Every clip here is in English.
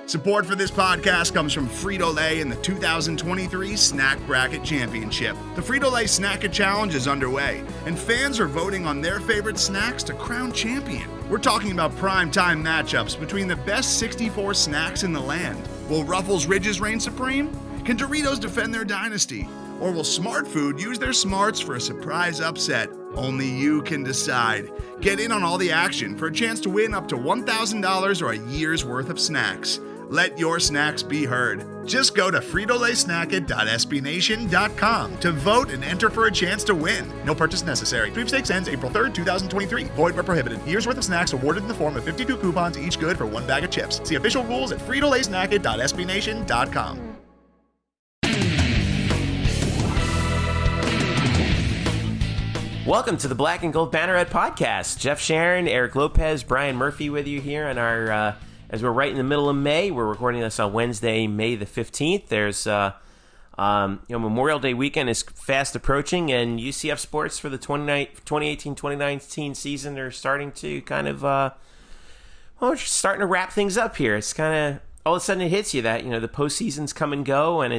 Support for this podcast comes from Frito-Lay in the 2023 Snack Bracket Championship. The Frito-Lay Snack-It Challenge is underway, and fans are voting on their favorite snacks to crown champion. We're talking about prime-time matchups between the best 64 snacks in the land. Will Ruffles Ridges reign supreme? Can Doritos defend their dynasty? Or will Smart Food use their smarts for a surprise upset? Only you can decide. Get in on all the action for a chance to win up to $1,000 or a year's worth of snacks. Let your snacks be heard. Just go to fritolaysnacket.sbnation.com to vote and enter for a chance to win. No purchase necessary. Sweepstakes ends April 3rd, 2023. Void where prohibited. Year's worth of snacks awarded in the form of 52 coupons, each good for one bag of chips. See official rules at fritolaysnacket.sbnation.com. Welcome to the Black and Gold Banneret Podcast. Jeff Sharon, Eric Lopez, Brian Murphy with you here on our... As we're right in the middle of May, we're recording this on Wednesday, May the 15th. There's, Memorial Day weekend is fast approaching, and UCF sports for the 2018-2019 season are starting to kind of, we're starting to wrap things up here. It's kind of, all of a sudden it hits you that, the postseason's come and go, and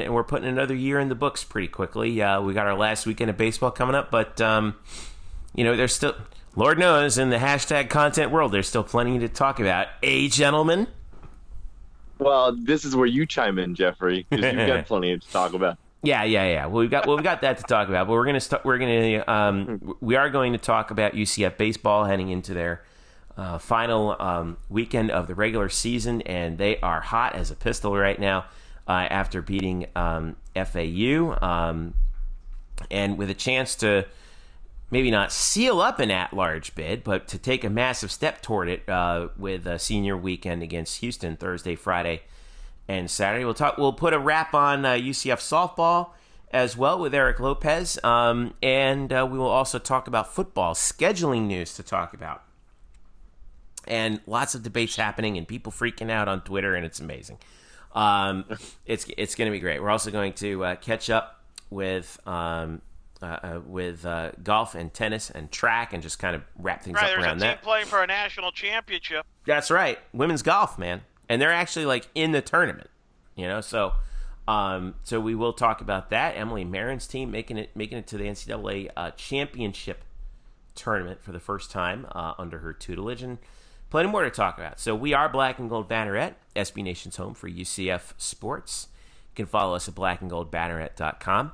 we're putting another year in the books pretty quickly. We got our last weekend of baseball coming up, but, there's still... Lord knows, in the hashtag content world, there's still plenty to talk about. Gentlemen? Well, this is where you chime in, Jeffrey, because you've got plenty to talk about. Yeah. Well, we've got that to talk about, but we are going to talk about UCF baseball heading into their final weekend of the regular season, and they are hot as a pistol right now after beating FAU, and with a chance to maybe not seal up an at-large bid, but to take a massive step toward it with a senior weekend against Houston Thursday, Friday, and Saturday. We'll put a wrap on UCF softball as well with Eric Lopez, and we will also talk about football scheduling news to talk about, and lots of debates happening and people freaking out on Twitter, and it's amazing. It's going to be great. We're also going to catch up with golf and tennis and track, and just kind of wrap things up around that. There's a team playing for a national championship. That's right, women's golf, man, and they're actually in the tournament, So we will talk about that. Emily Marin's team making it to the NCAA championship tournament for the first time under her tutelage, and plenty more to talk about. So we are Black and Gold Banneret, SB Nation's home for UCF sports. You can follow us at blackandgoldbanneret.com.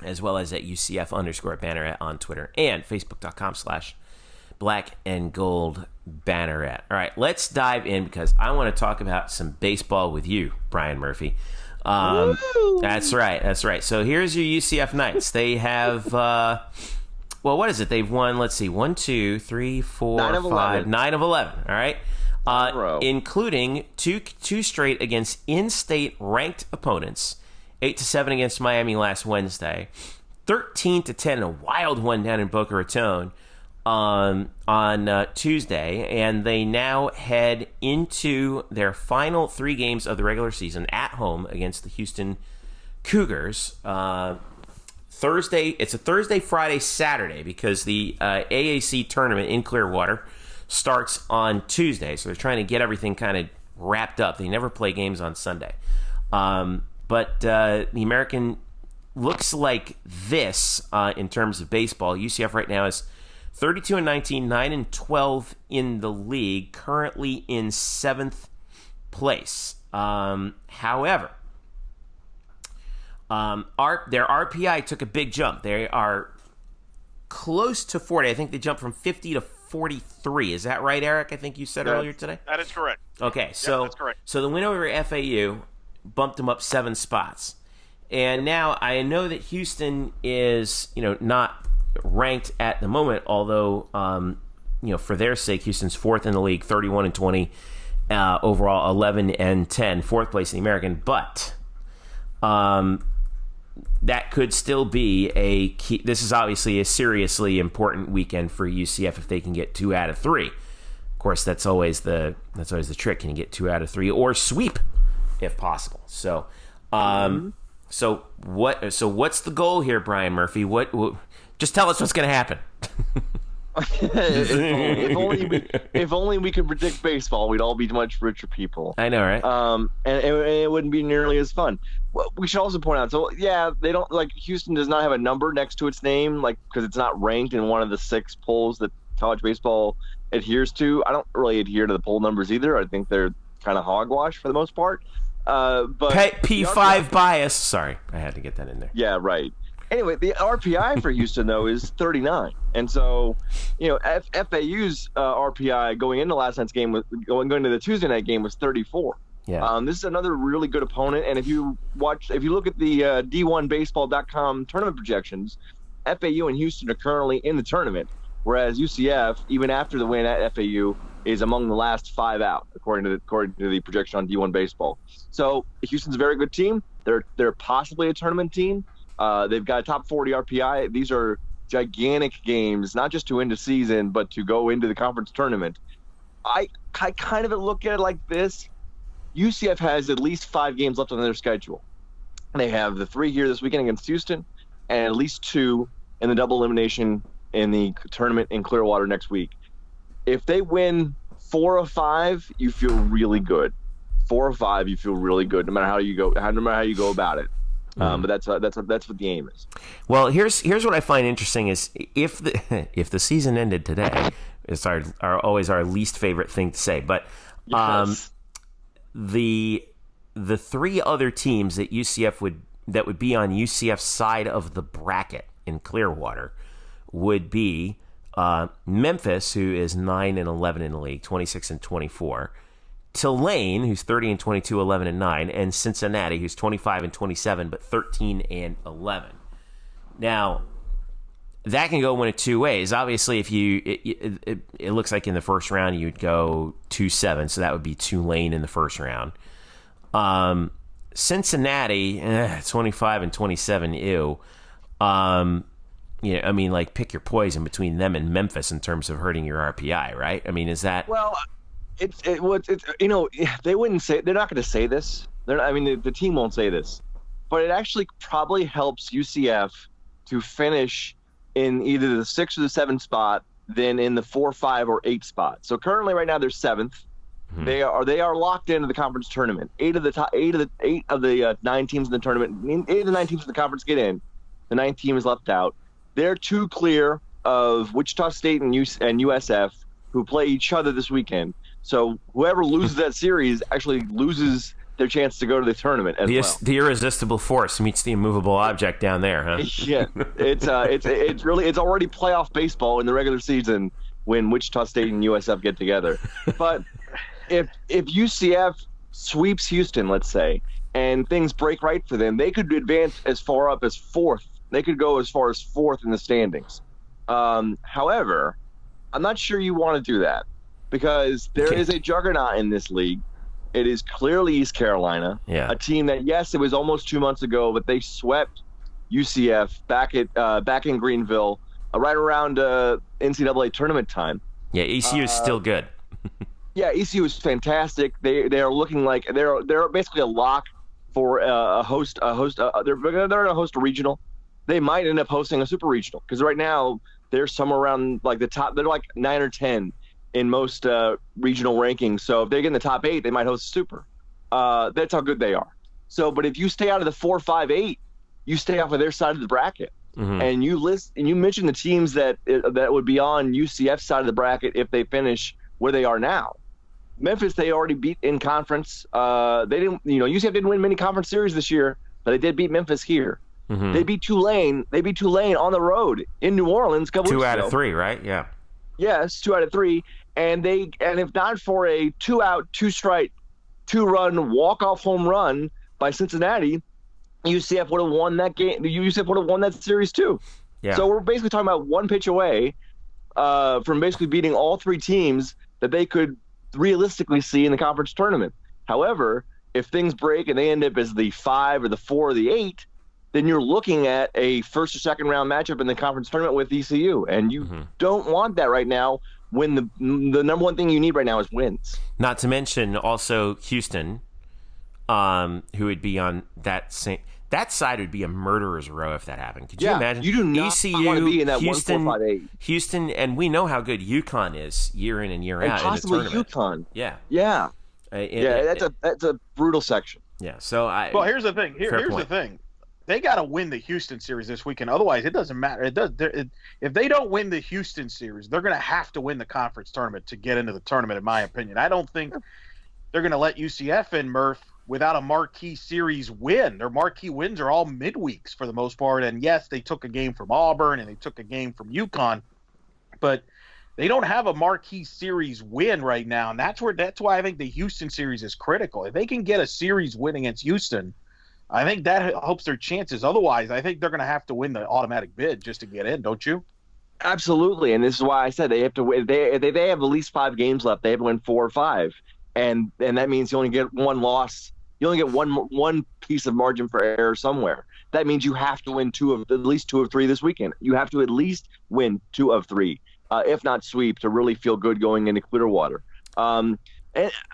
as well as at UCF_Banneret on Twitter and Facebook.com/Black and Gold Banneret. All right, let's dive in because I want to talk about some baseball with you, Brian Murphy. That's right. So here's your UCF Knights. They have, what is it? They've won, 9 of 11. All right. Including two straight against in-state ranked opponents. 8-7 against Miami last Wednesday, 13-10, a wild one down in Boca Raton on Tuesday, and they now head into their final 3 games of the regular season at home against the Houston Cougars. Thursday, it's a Thursday, Friday, Saturday because the AAC tournament in Clearwater starts on Tuesday, so they're trying to get everything kind of wrapped up. They never play games on Sunday. But the American looks like this in terms of baseball. UCF right now is 32-19, 9-12 in the league, currently in 7th place. However, their RPI took a big jump. They are close to 40. I think they jumped from 50 to 43. Is that right, Eric? I think you said earlier today? That is correct. Okay, so that's correct. So the win over FAU bumped them up 7 spots. And now I know that Houston is, not ranked at the moment, although, for their sake, Houston's 4th in the league, 31-20, overall 11-10, 4th place in the American. But that could still be a key. This is obviously a seriously important weekend for UCF if they can get 2 out of 3. Of course, that's always the trick. Can you get 2 out of 3 or sweep if possible? So, what's the goal here, Brian Murphy? What just tell us what's going to happen. if only we could predict baseball, we'd all be much richer people. I know, right? And it wouldn't be nearly as fun. Well, we should also point out, so yeah, they don't like Houston does not have a number next to its name, like because it's not ranked in one of the 6 polls that college baseball adheres to. I don't really adhere to the poll numbers either. I think they're kind of hogwash for the most part. But P5 bias. Sorry, I had to get that in there. Yeah, right. Anyway, the RPI for Houston though is 39, and so FAU's RPI going into last night's game going to the Tuesday night game was 34. Yeah. This is another really good opponent, and if you look at the D1Baseball.com tournament projections, FAU and Houston are currently in the tournament, whereas UCF, even after the win at FAU, is among the last 5 out, according to the projection on D1 Baseball. So Houston's a very good team. They're possibly a tournament team. They've got a top 40 RPI. These are gigantic games, not just to end the season, but to go into the conference tournament. I kind of look at it like this. UCF has at least 5 games left on their schedule. They have the 3 here this weekend against Houston, and at least 2 in the double elimination in the tournament in Clearwater next week. If they win 4 of 5, you feel really good. 4 of 5, you feel really good, no matter how you go about it. But that's what the aim is. Well, here's what I find interesting is if the season ended today, it's always our least favorite thing to say, but Yes. the 3 other teams that would be on UCF's side of the bracket in Clearwater would be Memphis, who is 9-11 in the league, 26-24. Tulane, who's 30-22, 11-9, and Cincinnati, who's 25-27, but 13-11. Now, that can go one of 2 ways. Obviously, if it looks like in the first round you'd go 2-7, so that would be Tulane in the first round. Cincinnati, 25-27, ew. I mean, like, pick your poison between them and Memphis in terms of hurting your RPI, right? I mean, is that well? It's they wouldn't say, they're not going to say this. The team won't say this, but it actually probably helps UCF to finish in either the 6 or the 7 spot than in the 4, 5, or 8 spot. So currently, right now, they're 7th. Mm-hmm. They are locked into the conference tournament. 8 of the 9 teams in the tournament, 8 of the 9 teams in the conference get in. The 9th team is left out. They're 2 clear of Wichita State and USF, who play each other this weekend. So whoever loses that series actually loses their chance to go to the tournament as well. The irresistible force meets the immovable object down there, huh? Yeah, it's already playoff baseball in the regular season when Wichita State and USF get together. But if UCF sweeps Houston, let's say, and things break right for them, they could advance as far up as 4th. They could go as far as 4th in the standings. However, I'm not sure you want to do that, because there is a juggernaut in this league. It is clearly East Carolina, a team that, yes, it was almost 2 months ago, but they swept UCF back in Greenville right around NCAA tournament time. Yeah, ECU is still good. Yeah, ECU is fantastic. They are looking like they're basically a lock for a host. They're going to host a regional. They might end up hosting a super regional, because right now they're somewhere around like the top. They're like 9 or 10 in most regional rankings. So if they get in the top 8, they might host super. That's how good they are. So, but if you stay out of the 4, 5, 8, you stay off of their side of the bracket. Mm-hmm. And you mention the teams that would be on UCF's side of the bracket if they finish where they are now. Memphis, they already beat in conference. UCF didn't win many conference series this year, but they did beat Memphis here. Mm-hmm. They beat Tulane. They beat Tulane on the road in New Orleans a couple weeks ago. 2 out of 3, right? Yeah. Yes, 2 out of 3. And if not for a 2-out, 2-strike, 2-run walk-off home run by Cincinnati, UCF would have won that game. UCF would have won that series too. Yeah. So we're basically talking about 1 pitch away from basically beating all 3 teams that they could realistically see in the conference tournament. However, if things break and they end up as the 5 or the 4 or the 8, then you're looking at a first or second round matchup in the conference tournament with ECU, and you don't want that right now when the number one thing you need right now is wins. Not to mention also Houston, who would be on that same. That side would be a murderer's row if that happened. Could you imagine? You do not ECU, want to be in that Houston, 1-4-5-8. Houston, and we know how good UConn is year in and year out. Possibly in the tournament. UConn. Yeah. Yeah. That's a brutal section. Yeah. So Well, here's the thing. Here's the thing. They got to win the Houston series this weekend. Otherwise, it doesn't matter. If they don't win the Houston series, they're going to have to win the conference tournament to get into the tournament, in my opinion. I don't think they're going to let UCF in, Murph, without a marquee series win. Their marquee wins are all midweeks for the most part. And yes, they took a game from Auburn and they took a game from UConn, but they don't have a marquee series win right now. And that's why I think the Houston series is critical. If they can get a series win against Houston, I think that helps their chances. Otherwise, I think they're going to have to win the automatic bid just to get in, don't you? Absolutely, and this is why I said they have to win. They have at least 5 games left. They have to win 4 or 5, and that means you only get one loss. You only get one piece of margin for error somewhere. That means you have to win at least 2 of 3 this weekend. You have to at least win 2 of 3, if not sweep, to really feel good going into Clearwater. And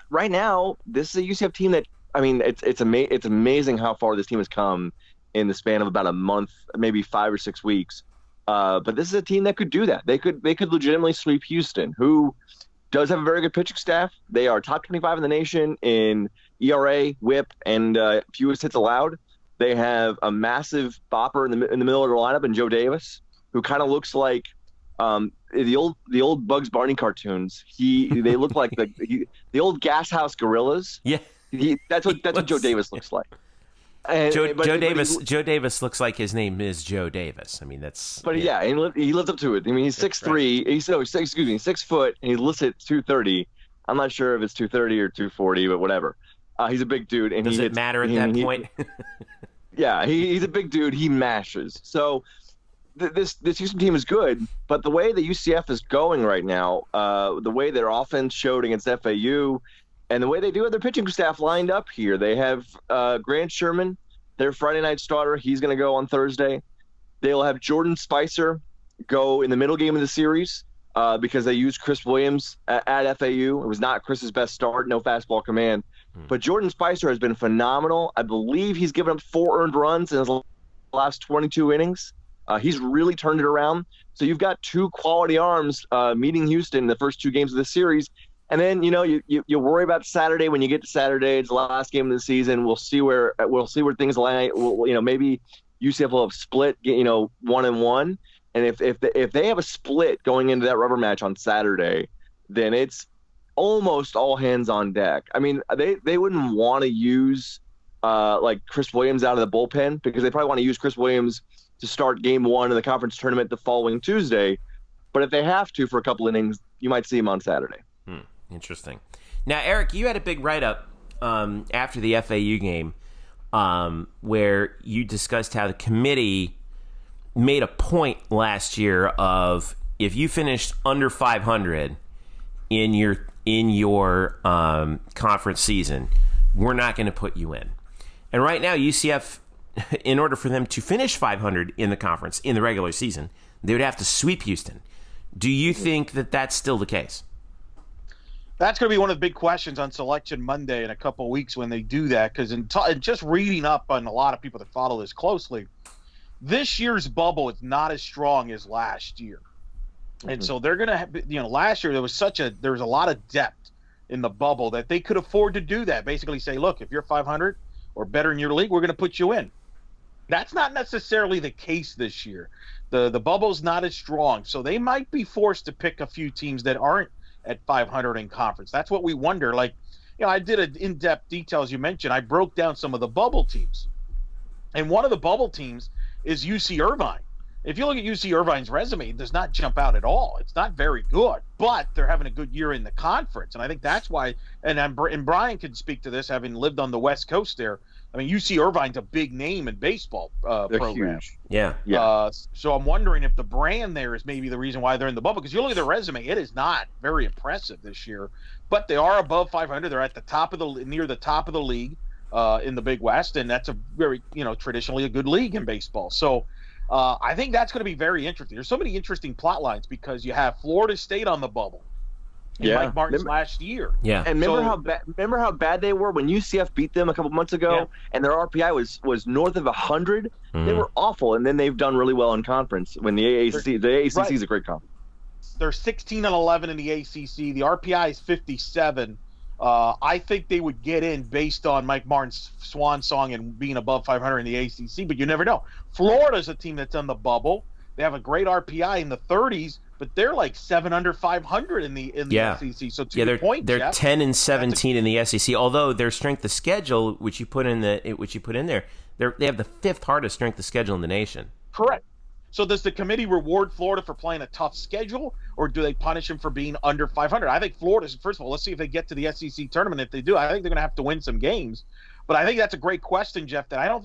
right now, this is a UCF team that. I mean, it's amazing how far this team has come in the span of about a month, maybe 5 or 6 weeks. But this is a team that could do that. They could legitimately sweep Houston, who does have a very good pitching staff. They are top 25 in the nation in ERA, WHIP, and fewest hits allowed. They have a massive bopper in the middle of their lineup, and Joe Davis, who kind of looks like the old Bugs Bunny cartoons. They look like the old Gas House Gorillas. Yeah. That's what Joe Davis looks like. Joe Davis looks like his name is Joe Davis. I mean, that's. But yeah, he lives up to it. I mean, he's 6'3". He's 6 foot, and he's listed at 230. I'm not sure if it's 230 or 240, but whatever. He's a big dude, and does it matter at that point? Yeah, he's a big dude. He mashes. So this Houston team is good, but the way the UCF is going right now, the way their offense showed against FAU. And the way they do have their pitching staff lined up here, they have Grant Sherman, their Friday night starter. He's going to go on Thursday. They'll have Jordan Spicer go in the middle game of the series because they used Chris Williams at FAU. It was not Chris's best start, no fastball command. But Jordan Spicer has been phenomenal. I believe he's given up 4 earned runs in his last 22 innings. He's really turned it around. So you've got 2 quality arms meeting Houston in the first 2 games of the series. And then, you worry about Saturday. When you get to Saturday, it's the last game of the season. We'll see where things lie. Maybe UCF will have split, 1-1. And if they have a split going into that rubber match on Saturday, then it's almost all hands on deck. I mean, they wouldn't want to use like Chris Williams out of the bullpen, because they probably want to use Chris Williams to start game 1 of the conference tournament the following Tuesday. But if they have to for a couple innings, you might see him on Saturday. Interesting. Now, Eric, you had a big write-up after the FAU game where you discussed how the committee made a point last year of if you finished under 500 in your conference season, we're not going to put you in. And right now, UCF, in order for them to finish 500 in the conference in the regular season, they would have to sweep Houston. Do you think that that's still the case? That's going to be one of the big questions on Selection Monday in a couple of weeks when they do that, because just reading up on a lot of people that follow this closely, this year's bubble is not as strong as last year. And so they're going to have, last year there was a lot of depth in the bubble that they could afford to do that. Basically say, look, if you're 500 or better in your league, we're going to put you in. That's not necessarily the case this year. The bubble's not as strong. So they might be forced to pick a few teams that aren't at 500 in conference. That's what we wonder. Like, I did an in-depth detail, as you mentioned. I broke down some of the bubble teams. And one of the bubble teams is UC Irvine. If you look at UC Irvine's resume, it does not jump out at all. It's not very good, but they're having a good year in the conference. And I think that's why, and Brian can speak to this, having lived on the West Coast there. I mean, UC Irvine's a big name in baseball program. Huge. Yeah. So I'm wondering if the brand there is maybe the reason why they're in the bubble, because you look at their resume, it is not very impressive this year, but they are above 500. They're at the top near the top of the league in the Big West, and that's a very, traditionally a good league in baseball. So I think that's going to be very interesting. There's so many interesting plot lines because you have Florida State on the bubble. in Mike Martin's last year. Yeah. And remember how bad they were when UCF beat them a couple months ago, and their RPI was north of 100. They were awful, and then they've done really well in conference. When the ACC is a great conference. They're 16-11 in the ACC. The RPI is 57. I think they would get in based on Mike Martin's swan song and being above 500 in the ACC, but you never know. Florida's a team that's on the bubble. They have a great RPI in the 30s, but they're like 7 under 500 in the SEC. So to your point, they're Jeff, 10-17 in the SEC. Although their strength of schedule, which you put in there, they have the 5th hardest strength of schedule in the nation. Correct. So does the committee reward Florida for playing a tough schedule, or do they punish them for being under 500? I think Florida's, first of all, let's see if they get to the SEC tournament. If they do, I think they're going to have to win some games. But I think that's a great question, Jeff, that I don't,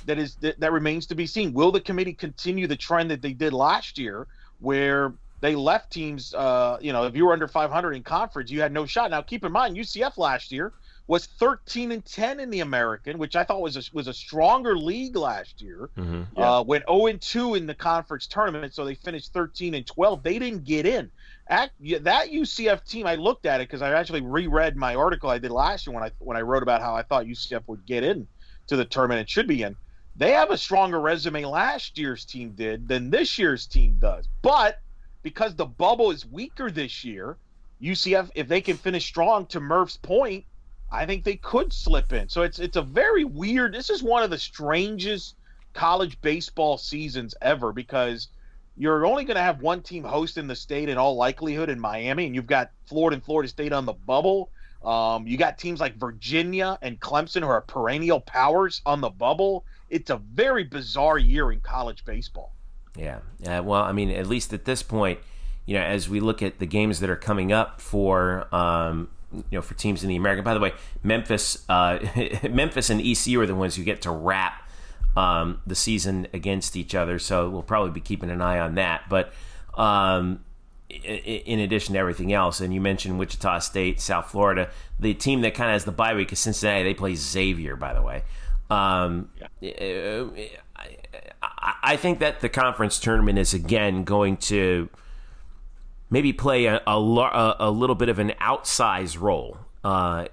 that remains to be seen. Will the committee continue the trend that they did last year, where they left teams, if you were under 500 in conference, you had no shot. Now, keep in mind, UCF last year was 13-10 in the American, which I thought was a stronger league last year. Went 0-2 in the conference tournament, so they finished 13-12. They didn't get in. That UCF team, I looked at it because I actually reread my article I did last year when I wrote about how I thought UCF would get in to the tournament and should be in. They have a stronger resume last year's team did than this year's team does. But because the bubble is weaker this year, UCF, if they can finish strong, to Murph's point, I think they could slip in. So it's a very weird – this is one of the strangest college baseball seasons ever, because you're only going to have one team hosting the state in all likelihood in Miami, and you've got Florida and Florida State on the bubble. You got teams like Virginia and Clemson, who are perennial powers, on the bubble. It's a very bizarre year in college baseball. Yeah. Well, I mean, at least at this point, as we look at the games that are coming up for for teams in the American. By the way, Memphis and ECU are the ones who get to wrap the season against each other, so we'll probably be keeping an eye on that. But in addition to everything else, and you mentioned Wichita State, South Florida, the team that kind of has the bye week is Cincinnati. They play Xavier, by the way. I think that the conference tournament is again going to maybe play a little bit of an outsized role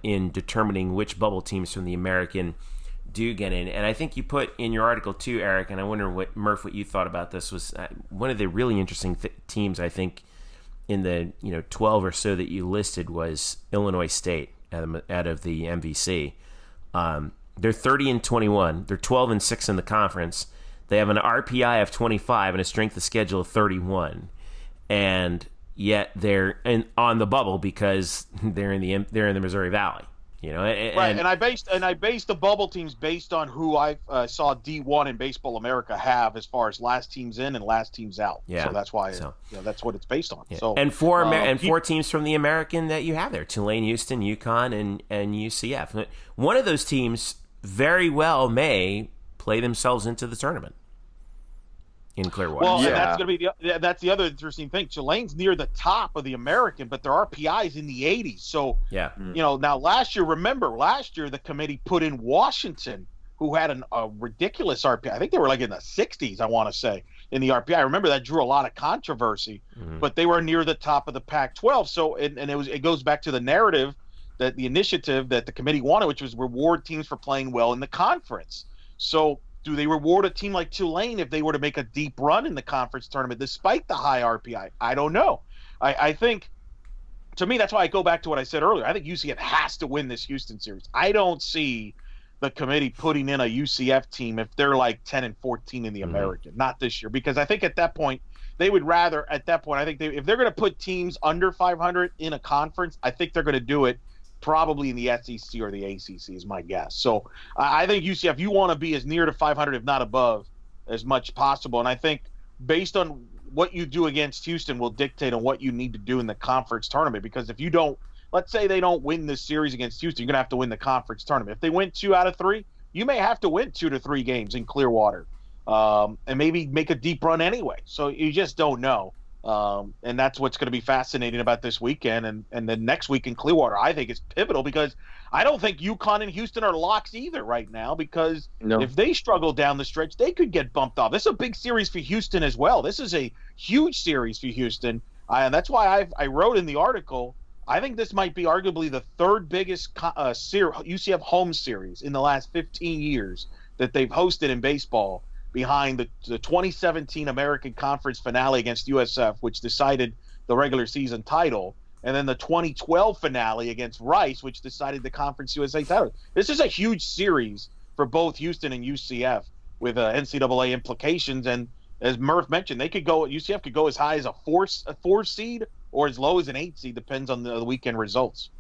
in determining which bubble teams from the American do get in. And I think you put in your article too, Eric, and I wonder what you thought about this, was one of the really interesting teams, I think, in the 12 or so that you listed was Illinois State out of the MVC. They're 30-21. They're 12-6 in the conference. They have an RPI of 25 and a strength of schedule of 31. And yet they're on the bubble because they're in the Missouri Valley, right. And I based the bubble teams based on who I saw D1 in Baseball America have as far as last teams in and last teams out. Yeah. So that's why that's what it's based on. Yeah. So and four teams from the American that you have there: Tulane, Houston, UConn, and UCF. One of those teams very well may play themselves into the tournament in Clearwater. Well, and that's going to be that's the other interesting thing. Tulane's near the top of the American, but their RPI is in the 80s. So, now last year the committee put in Washington, who had a ridiculous RPI. I think they were like in the 60s, I want to say, in the RPI. I remember that drew a lot of controversy, but they were near the top of the Pac-12. So, it goes back to the narrative, that the initiative that the committee wanted, which was reward teams for playing well in the conference. So, do they reward a team like Tulane if they were to make a deep run in the conference tournament despite the high RPI? I don't know. I think, to me, that's why I go back to what I said earlier. I think UCF has to win this Houston series. I don't see the committee putting in a UCF team if they're like 10-14 in the American. Not this year, because I think at that point they would rather. At that point, I think if they're going to put teams under 500 in a conference, I think they're going to do it probably in the SEC or the ACC is my guess. So I think UCF, you want to be as near to 500, if not above, as much possible. And I think based on what you do against Houston will dictate on what you need to do in the conference tournament. Because if you don't, let's say they don't win this series against Houston, you're going to have to win the conference tournament. If they win 2 out of 3, you may have to win 2 to 3 games in Clearwater and maybe make a deep run anyway. So you just don't know. And that's what's going to be fascinating about this weekend and then next week in Clearwater. I think it's pivotal because I don't think UConn and Houston are locks either right now, because if they struggle down the stretch, they could get bumped off. This is a big series for Houston as well. This is a huge series for Houston. And that's why I wrote in the article I think this might be arguably the third biggest UCF home series in the last 15 years that they've hosted in baseball, behind the 2017 American Conference finale against USF, which decided the regular season title, and then the 2012 finale against Rice, which decided the Conference USA title. This is a huge series for both Houston and UCF with NCAA implications. And as Murph mentioned, UCF could go as high as a four seed or as low as an 8 seed, depends on the weekend results.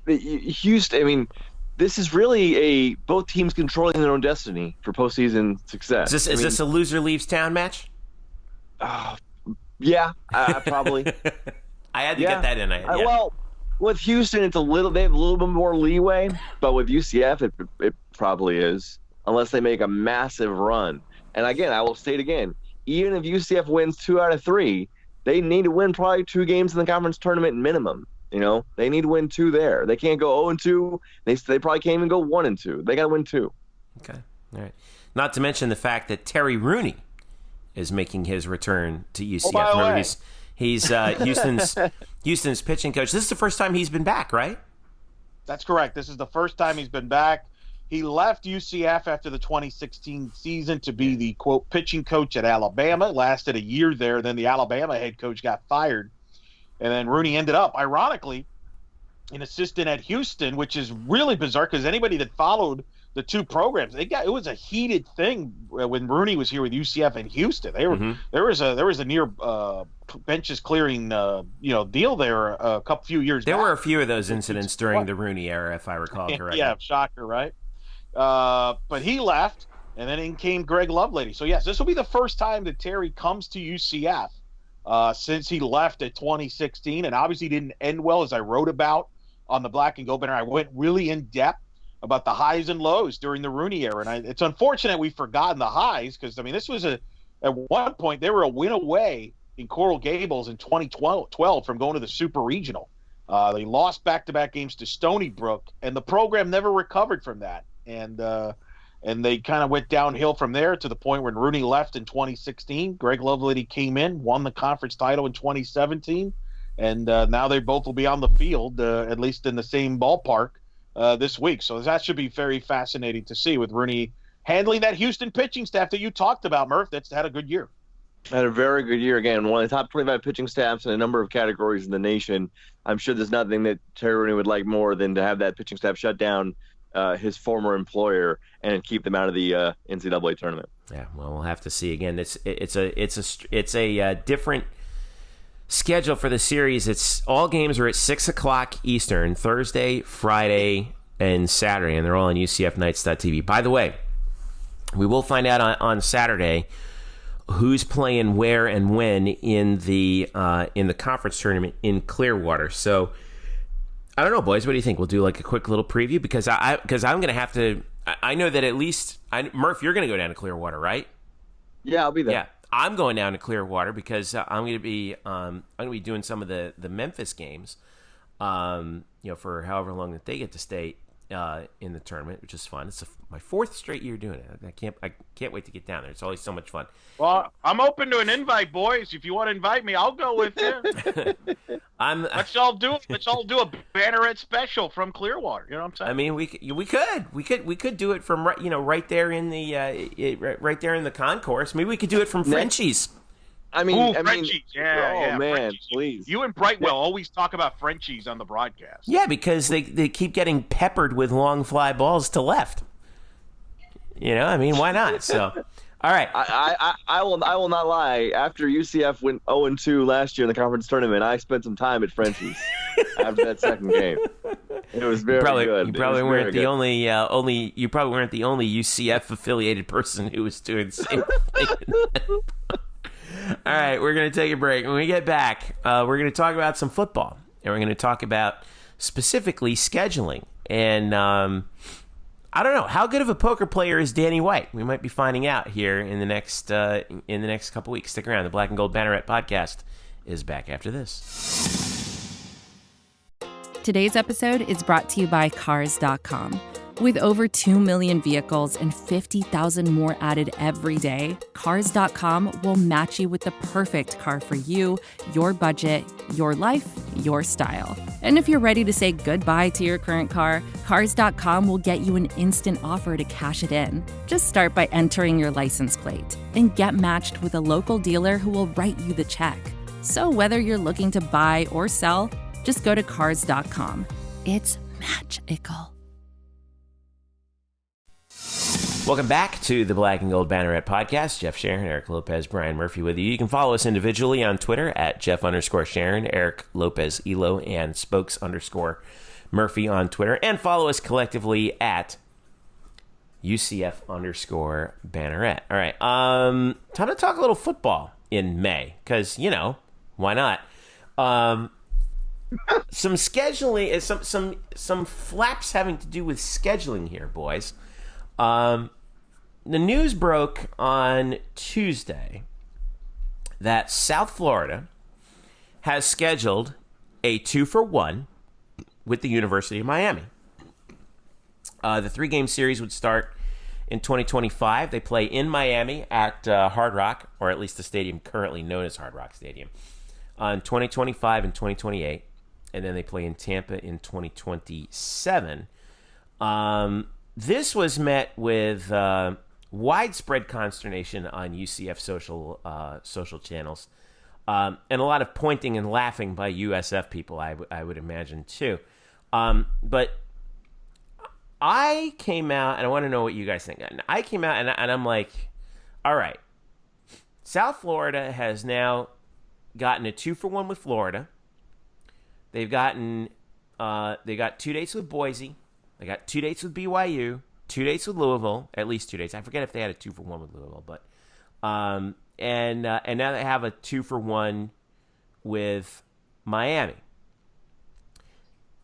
Houston. This is really both teams controlling their own destiny for postseason success. Is this a loser leaves town match? Yeah, probably. I had to get that in. Well, with Houston, they have a little bit more leeway, but with UCF, it probably is, unless they make a massive run. And again, I will state again, even if UCF wins 2 out of 3, they need to win probably 2 games in the conference tournament minimum. They need to win 2 there. They can't go 0-2. They probably can't even go 1-2. They got to win 2. Okay. All right. Not to mention the fact that Terry Rooney is making his return to UCF. Remember, he's Houston's pitching coach. This is the first time he's been back, right? That's correct. This is the first time he's been back. He left UCF after the 2016 season to be the, quote, pitching coach at Alabama. Lasted a year there. Then the Alabama head coach got fired. And then Rooney ended up, ironically, an assistant at Houston, which is really bizarre because anybody that followed the 2 programs, it was a heated thing when Rooney was here with UCF and Houston. There was a near benches clearing deal there a few years back. There were a few of those incidents during the Rooney era, if I recall correctly. Yeah, shocker, right? But he left, and then in came Greg Lovelady. So yes, this will be the first time that Terry comes to UCF since he left at 2016, and obviously didn't end well, as I wrote about on the Black and Gold Banner. I went really in depth about the highs and lows during the Rooney era, and it's unfortunate we've forgotten the highs because this was at one point they were a win away in Coral Gables in 2012 from going to the Super Regional. They lost back-to-back games to Stony Brook, and the program never recovered from that, and they kind of went downhill from there to the point when Rooney left in 2016. Greg Lovelady came in, won the conference title in 2017, and now they both will be on the field, at least in the same ballpark, this week. So that should be very fascinating to see with Rooney handling that Houston pitching staff that you talked about, Murph. That's had a good year. Had a very good year. Again, one of the top 25 pitching staffs in a number of categories in the nation. I'm sure there's nothing that Terry Rooney would like more than to have that pitching staff shut down his former employer and keep them out of the NCAA tournament. Yeah, well, we'll have to see. Again, it's a different schedule for the series. It's all games are at 6:00 Eastern, Thursday, Friday, and Saturday, and they're all on UCFnights.tv. By the way, we will find out on Saturday who's playing where and when in the conference tournament in Clearwater. So I don't know, boys. What do you think? We'll do like a quick little preview because I'm going to have to. I know that at least Murph, you're going to go down to Clearwater, right? Yeah, I'll be there. Yeah, I'm going down to Clearwater because I'm going to be doing some of the Memphis games, for however long that they get to stay in the tournament, which is fun. It's my 4th straight year doing it. I can't wait to get down there. It's always so much fun. Well, I'm open to an invite, boys. If you want to invite me, I'll go with you. Let's all do a Banneret special from Clearwater. You know what I'm saying? I mean, we could do it from right there in the concourse. Maybe we could do it from Frenchie's. Frenchies. Yeah, man, Frenchies. Please. You and Brightwell always talk about Frenchies on the broadcast. Yeah, because they keep getting peppered with long fly balls to left. Why not? So, all right. I will not lie. After UCF went 0-2 last year in the conference tournament, I spent some time at Frenchies after that second game. It was very good. You probably weren't the only UCF affiliated person who was doing the same thing. All right, we're going to take a break. When we get back, we're going to talk about some football, and we're going to talk about specifically scheduling. And I don't know, how good of a poker player is Danny White? We might be finding out here in the next couple weeks. Stick around. The Black and Gold Banneret Podcast is back after this. Today's episode is brought to you by Cars.com. With over 2 million vehicles and 50,000 more added every day, Cars.com will match you with the perfect car for you, your budget, your life, your style. And if you're ready to say goodbye to your current car, Cars.com will get you an instant offer to cash it in. Just start by entering your license plate and get matched with a local dealer who will write you the check. So whether you're looking to buy or sell, just go to Cars.com. It's magical. Welcome back to the Black and Gold Banneret Podcast. Jeff Sharon, Eric Lopez, Brian Murphy with you. You can follow us individually on Twitter at Jeff_Sharon, Eric Lopez Elo, and Spokes_Murphy on Twitter. And follow us collectively at UCF_Banneret. All right. Time to talk a little football in May, because, why not? Some scheduling, some flaps having to do with scheduling here, boys. The news broke on Tuesday that South Florida has scheduled a 2-for-1 with the University of Miami. The 3-game series would start in 2025. They play in Miami at Hard Rock, or at least the stadium currently known as Hard Rock Stadium, in 2025 and 2028. And then they play in Tampa in 2027. This was met with widespread consternation on UCF social channels, and a lot of pointing and laughing by USF people, I would imagine, too. But I came out, and I want to know what you guys think. I came out, and I'm like, all right, South Florida has now gotten a 2-for-1 with Florida. They got 2 dates with Boise. They got 2 dates with BYU, 2 dates with Louisville, at least 2 dates. I forget if they had a 2-for-1 with Louisville, but and now they have a 2-for-1 with Miami.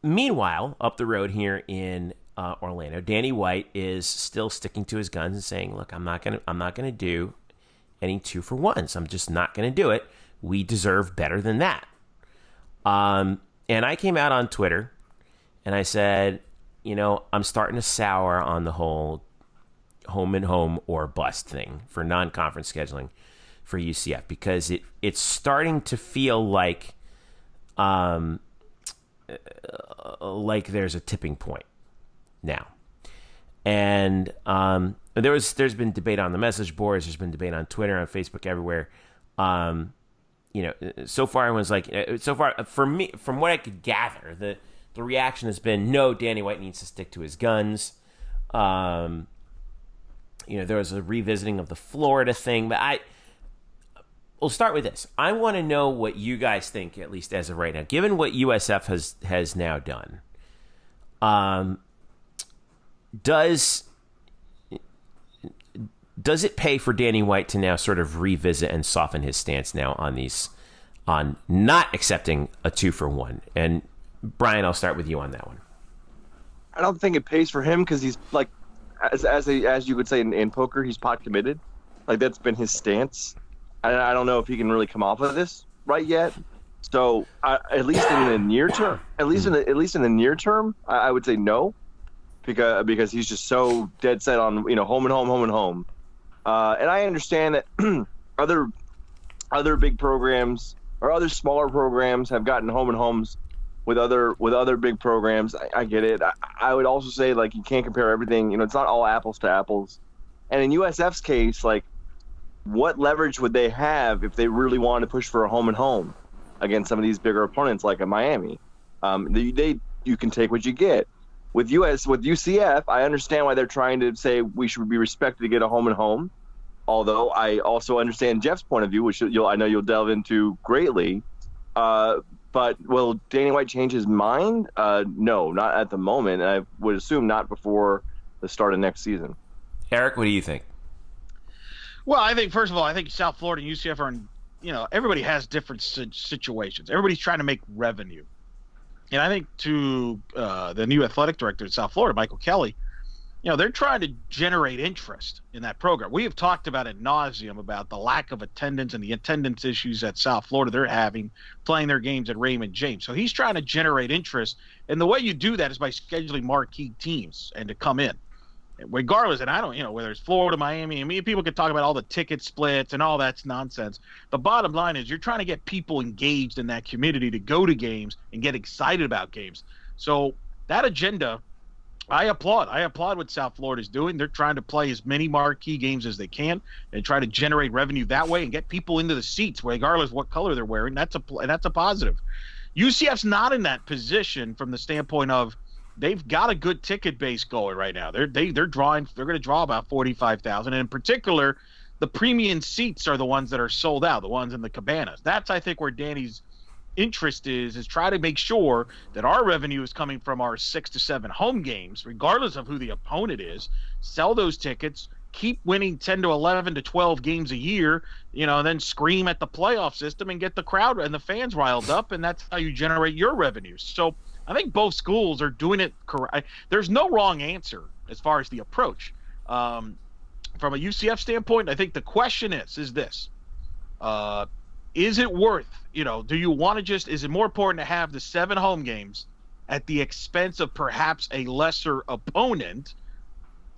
Meanwhile, up the road here in Orlando, Danny White is still sticking to his guns and saying, "Look, I'm not gonna do any 2-for-1s. I'm just not gonna do it. We deserve better than that." And I came out on Twitter and I said, I'm starting to sour on the whole home and home or bust thing for non-conference scheduling for UCF, because it's starting to feel like there's a tipping point now. And there's been debate on the message boards, there's been debate on Twitter, on Facebook, everywhere. So far everyone's like, for me, from what I could gather, the reaction has been, no, Danny White needs to stick to his guns. There was a revisiting of the Florida thing, but we'll start with this. I want to know what you guys think, at least as of right now, given what USF has now done. Does it pay for Danny White to now sort of revisit and soften his stance now on not accepting a 2-for-1? And Brian, I'll start with you on that one. I don't think it pays for him because he's like, as you would say in poker, he's pot committed. Like, that's been his stance. I don't know if he can really come off of this right yet. So at least in the near term, I would say no, because he's just so dead set on home and home. And I understand that other big programs or other smaller programs have gotten home and homes with other big programs. I get it. I would also say, like, you can't compare everything. It's not all apples to apples. And in USF's case, like, what leverage would they have if they really wanted to push for a home and home against some of these bigger opponents like a Miami? You can take what you get. With UCF, I understand why they're trying to say we should be respected to get a home and home. Although I also understand Jeff's point of view, which I know you'll delve into greatly. But will Danny White change his mind? No, not at the moment. I would assume not before the start of next season. Eric, what do you think? Well, I think, first of all, South Florida and UCF are in, everybody has different situations. Everybody's trying to make revenue. And I think to the new athletic director at South Florida, Michael Kelly, they're trying to generate interest in that program. We have talked about ad nauseum about the lack of attendance and the attendance issues at South Florida they're having playing their games at Raymond James. So he's trying to generate interest. And the way you do that is by scheduling marquee teams and to come in. Regardless, and I don't, whether it's Florida, Miami, people could talk about all the ticket splits and all that's nonsense. The bottom line is you're trying to get people engaged in that community to go to games and get excited about games. So that agenda, I applaud what South Florida is doing. They're trying to play as many marquee games as they can and try to generate revenue that way and get people into the seats, regardless of what color they're wearing. That's a positive. UCF's not in that position from the standpoint of they've got a good ticket base going right now. They're going to draw about 45,000, and in particular, the premium seats are the ones that are sold out, the ones in the cabanas. That's, I think, where Danny's interest is try to make sure that our revenue is coming from our 6 to 7 home games, regardless of who the opponent is. Sell those tickets, keep winning 10 to 11 to 12 games a year, and then scream at the playoff system and get the crowd and the fans riled up, and that's how you generate your revenues. So I think both schools are doing it correct. There's no wrong answer as far as the approach. From a UCF standpoint, I think the question is this. Is it worth, do you want to is it more important to have the 7 home games at the expense of perhaps a lesser opponent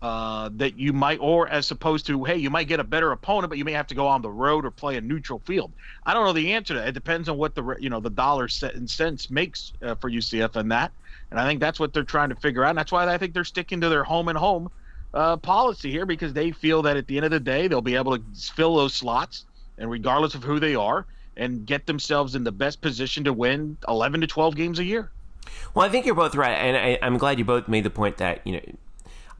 that you might, or as opposed to, hey, you might get a better opponent, but you may have to go on the road or play a neutral field? I don't know the answer to that. It depends on what the dollars and cents makes for UCF and that. And I think that's what they're trying to figure out. And that's why I think they're sticking to their home and home policy here, because they feel that at the end of the day, they'll be able to fill those slots, and regardless of who they are, and get themselves in the best position to win 11 to 12 games a year. Well, I think you're both right. And I'm glad you both made the point that,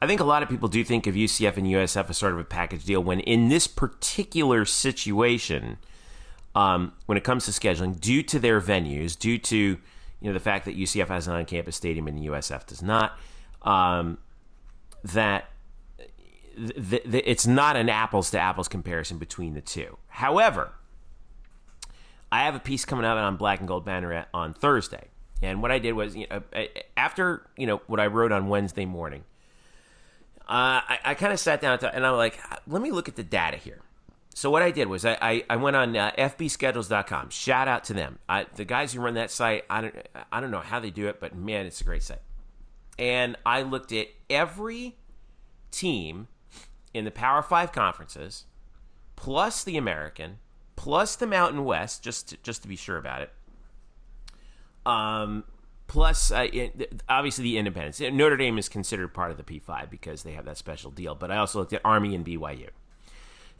I think a lot of people do think of UCF and USF as sort of a package deal, when in this particular situation, when it comes to scheduling, due to their venues, due to the fact that UCF has an on-campus stadium and USF does not, that it's not an apples-to-apples comparison between the two. However, I have a piece coming out on Black and Gold Banneret on Thursday, and what I did was, after what I wrote on Wednesday morning, I kind of sat down and I'm like, let me look at the data here. So what I did was I went on fbschedules.com. Shout out to them. The guys who run that site, I don't know how they do it, but man, it's a great site. And I looked at every team in the Power 5 conferences, plus the American, plus the Mountain West, just to be sure about it. Plus, obviously, the independents. Notre Dame is considered part of the P5 because they have that special deal. But I also looked at Army and BYU.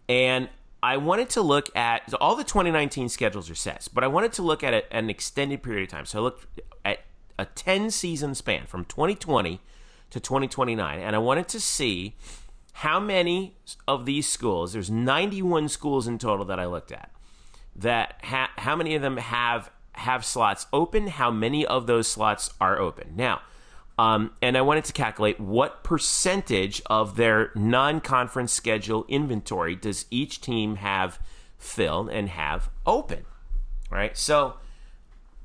And I wanted to look at – all the 2019 schedules are set. But I wanted to look at an extended period of time. So I looked at a 10-season span from 2020 to 2029. And I wanted to see how many of these schools – there's 91 schools in total that I looked at – how many of them have slots open, how many of those slots are open. Now, and I wanted to calculate what percentage of their non-conference schedule inventory does each team have filled and have open, right? So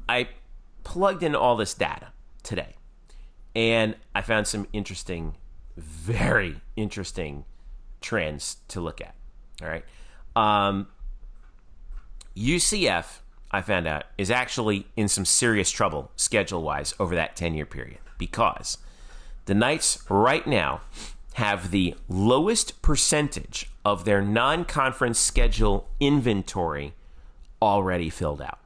I plugged in all this data today, and I found some very interesting trends to look at, all right? UCF, I found out, is actually in some serious trouble schedule-wise over that 10-year period, because the Knights right now have the lowest percentage of their non-conference schedule inventory already filled out.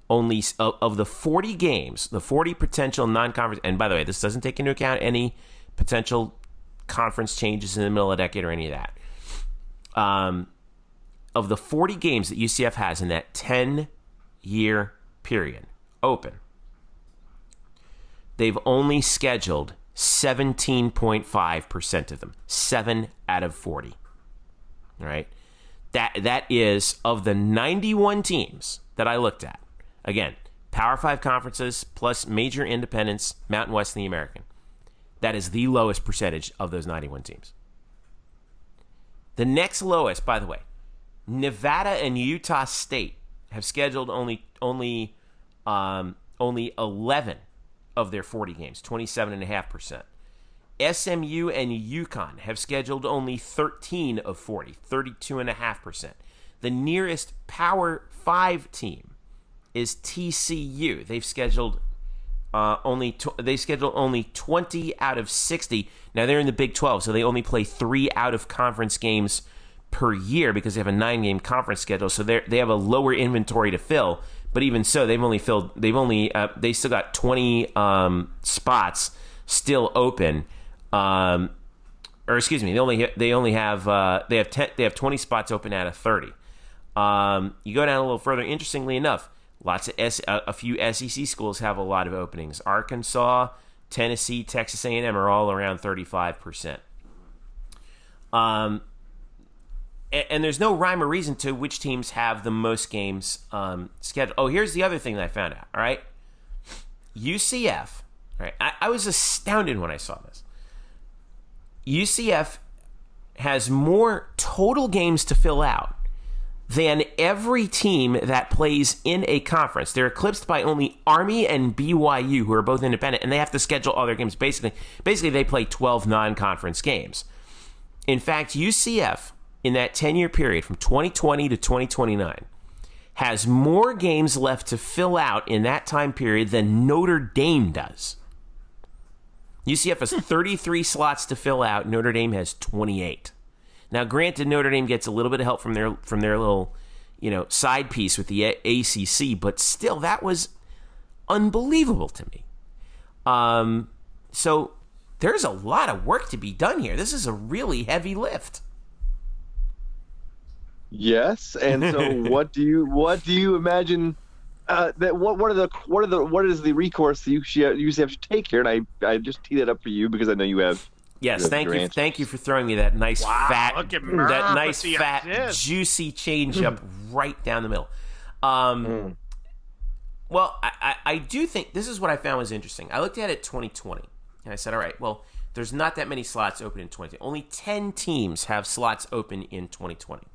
Only of the 40 games, the 40 potential non-conference, and by the way, this doesn't take into account any potential conference changes in the middle of the decade or any of that. Of the 40 games that UCF has in that 10-year period open, they've only scheduled 17.5% of them. 7 out of 40. All right? That is, of the 91 teams that I looked at, again, Power 5 conferences plus major independents, Mountain West and the American, that is the lowest percentage of those 91 teams. The next lowest, by the way, Nevada and Utah State have scheduled only 11 of their 40 games, 27.5%. SMU and UConn have scheduled only 13 of 40, 32.5%. The nearest Power 5 team is TCU. They've scheduled only 20 out of 60. Now they're in the Big 12, so they only play 3 out of conference games per year because they have a 9-game conference schedule. So they have a lower inventory to fill. But even so, they still got 20 spots still open. Or excuse me, they have 20 spots open out of 30. You go down a little further. Interestingly enough, a few SEC schools have a lot of openings. Arkansas, Tennessee, Texas A&M are all around 35%. And there's no rhyme or reason to which teams have the most games scheduled. Oh, here's the other thing that I found out. All right, UCF. All right, I was astounded when I saw this. UCF has more total games to fill out than every team that plays in a conference. They're eclipsed by only Army and BYU, who are both independent, and they have to schedule all their games. Basically, they play 12 non-conference games. In fact, UCF, in that 10-year period from 2020 to 2029, has more games left to fill out in that time period than Notre Dame does. UCF has 33 slots to fill out. Notre Dame has 28. Now, granted, Notre Dame gets a little bit of help from their little, side piece with the ACC, but still, that was unbelievable to me. So there's a lot of work to be done here. This is a really heavy lift. Yes, and so what do you imagine? What is the recourse that UCF should take here? And I just tee that up for you because I know you have. Yes, thank you for throwing me that nice fat juicy changeup right down the middle. Well, I do think this is what I found was interesting. I looked at it 2020 and I said, all right, well, there's not that many slots open in 2020. Only 10 teams have slots open in 2020.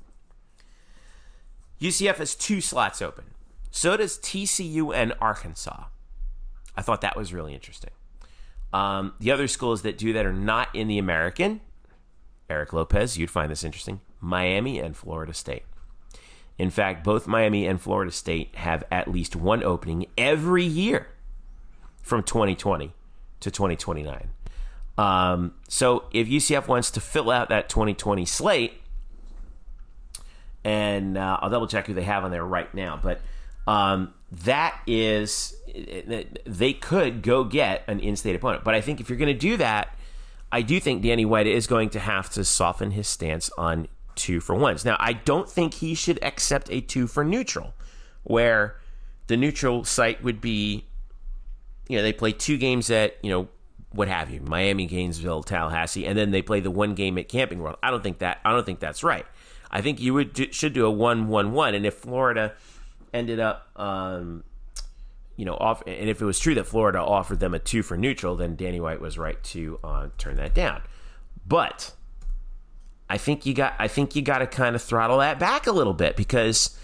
UCF has 2 slots open. So does TCU and Arkansas. I thought that was really interesting. The other schools that do that are not in the American. Eric Lopez, you'd find this interesting. Miami and Florida State. In fact, both Miami and Florida State have at least one opening every year from 2020 to 2029. So if UCF wants to fill out that 2020 slate, and I'll double check who they have on there right now, but that is, they could go get an in-state opponent. But I think if you're going to do that, I do think Danny White is going to have to soften his stance on 2-for-1s. Now, I don't think he should accept a 2-for-neutral, where the neutral site would be, they play 2 games at, what have you, Miami, Gainesville, Tallahassee, and then they play the 1 game at Camping World. I don't think that's right. I think you should do a 1-1-1, and if Florida ended up, and if it was true that Florida offered them a 2-for-neutral, then Danny White was right to turn that down. But I think you got to kind of throttle that back a little bit, because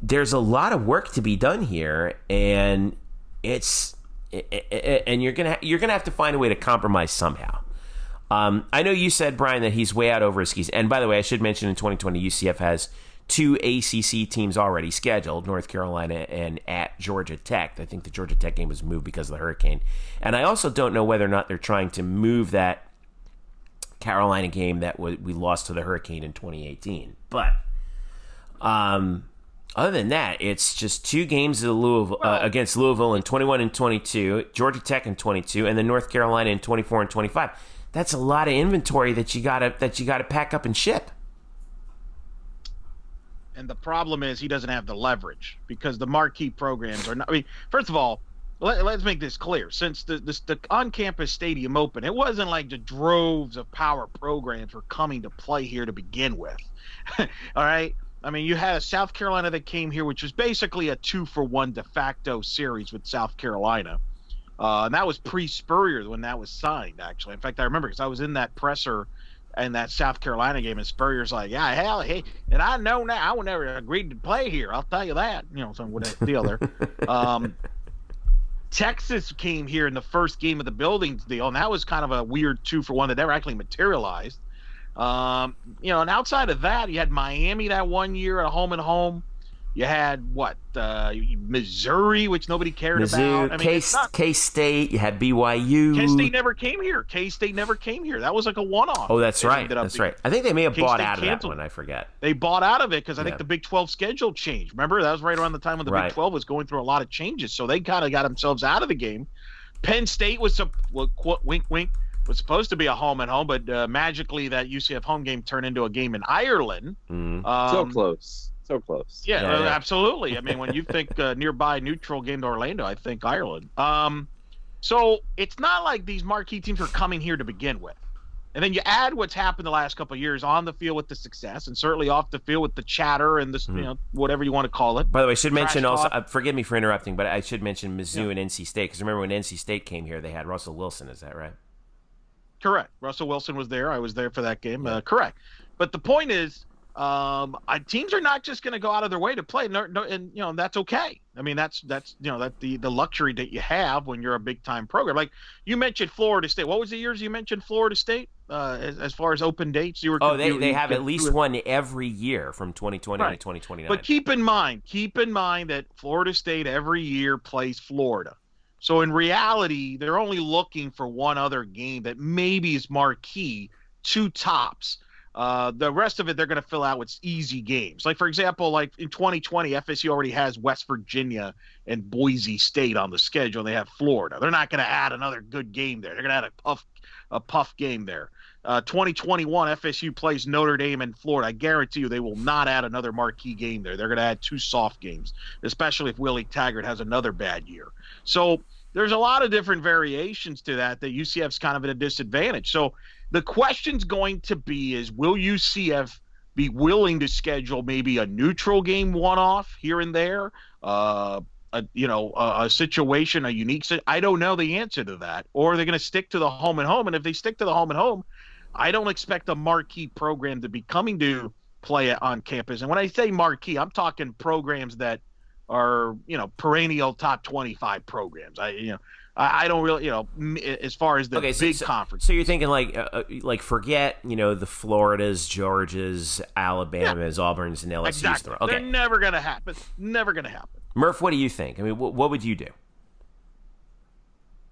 there's a lot of work to be done here, and you're gonna have to find a way to compromise somehow. I know you said, Brian, that he's way out over his skis. And by the way, I should mention in 2020, UCF has 2 ACC teams already scheduled, North Carolina and at Georgia Tech. I think the Georgia Tech game was moved because of the hurricane. And I also don't know whether or not they're trying to move that Carolina game that we lost to the hurricane in 2018. But other than that, it's just 2 games against Louisville in 21 and 22, Georgia Tech in 22, and then North Carolina in 24 and 25. That's a lot of inventory that you gotta pack up and ship. And the problem is he doesn't have the leverage, because the marquee programs are not. I mean, first of all, let's make this clear. Since the on-campus stadium open, it wasn't like the droves of power programs were coming to play here to begin with. All right. I mean, you had a South Carolina that came here, which was basically a 2-for-1 de facto series with South Carolina. And that was pre-Spurrier when that was signed, actually. In fact, I remember because I was in that presser in that South Carolina game, and Spurrier's like, yeah, hell, hey, and I know now I would never agreed to play here. I'll tell you that. Some deal there. Texas came here in the first game of the buildings deal, and that was kind of a weird 2-for-1 that never actually materialized. And outside of that, you had Miami that one year at home and home. You had Missouri, which nobody cared about. I mean, K-State. You had BYU. K-State never came here. That was like a one-off. Oh, that's right. That's right. I think they may have bought out of that one. I forget. They bought out of it because I think the Big 12 schedule changed. Remember, that was right around the time when the Big 12 was going through a lot of changes. So they kind of got themselves out of the game. Penn State was wink, wink. Was supposed to be a home and home, but magically that UCF home game turned into a game in Ireland. So close. Yeah, absolutely. I mean, when you think nearby neutral game to Orlando, I think Ireland. So it's not like these marquee teams are coming here to begin with. And then you add what's happened the last couple of years on the field with the success, and certainly off the field with the chatter and this, whatever you want to call it. By the way, I should mention also, forgive me for interrupting, but I should mention Mizzou and NC State, because remember when NC State came here, they had Russell Wilson. Is that right? Correct. Russell Wilson was there. I was there for that game. Correct. But the point is, teams are not just going to go out of their way to play, and that's okay. I mean, that's the luxury that you have when you're a big time program. Like you mentioned Florida State. What was the years you mentioned Florida State as far as open dates? They have at least one every year from 2020 to 2029. But keep in mind that Florida State every year plays Florida. So in reality, they're only looking for one other game that maybe is marquee, two tops. The rest of it, they're going to fill out with easy games. Like, for example, like in 2020, FSU already has West Virginia and Boise State on the schedule. They have Florida. They're not going to add another good game there. They're going to add a puff game there. 2021, FSU plays Notre Dame and Florida. I guarantee you they will not add another marquee game there. They're going to add two soft games, especially if Willie Taggart has another bad year. So there's a lot of different variations to that UCF's kind of at a disadvantage. So the question's going to be is, will UCF be willing to schedule maybe a neutral game one-off here and there, a situation, a unique – I don't know the answer to that. Or are they going to stick to the home and home? And if they stick to the home and home, I don't expect a marquee program to be coming to play on campus. And when I say marquee, I'm talking programs that are, perennial top 25 programs. I don't really, as far as the big conference. So you're thinking like forget, the Floridas, Georgias, Alabamas, Auburns, and LSU's. Exactly. Okay. They're never going to happen. Never going to happen. Murph, what do you think? I mean, what would you do?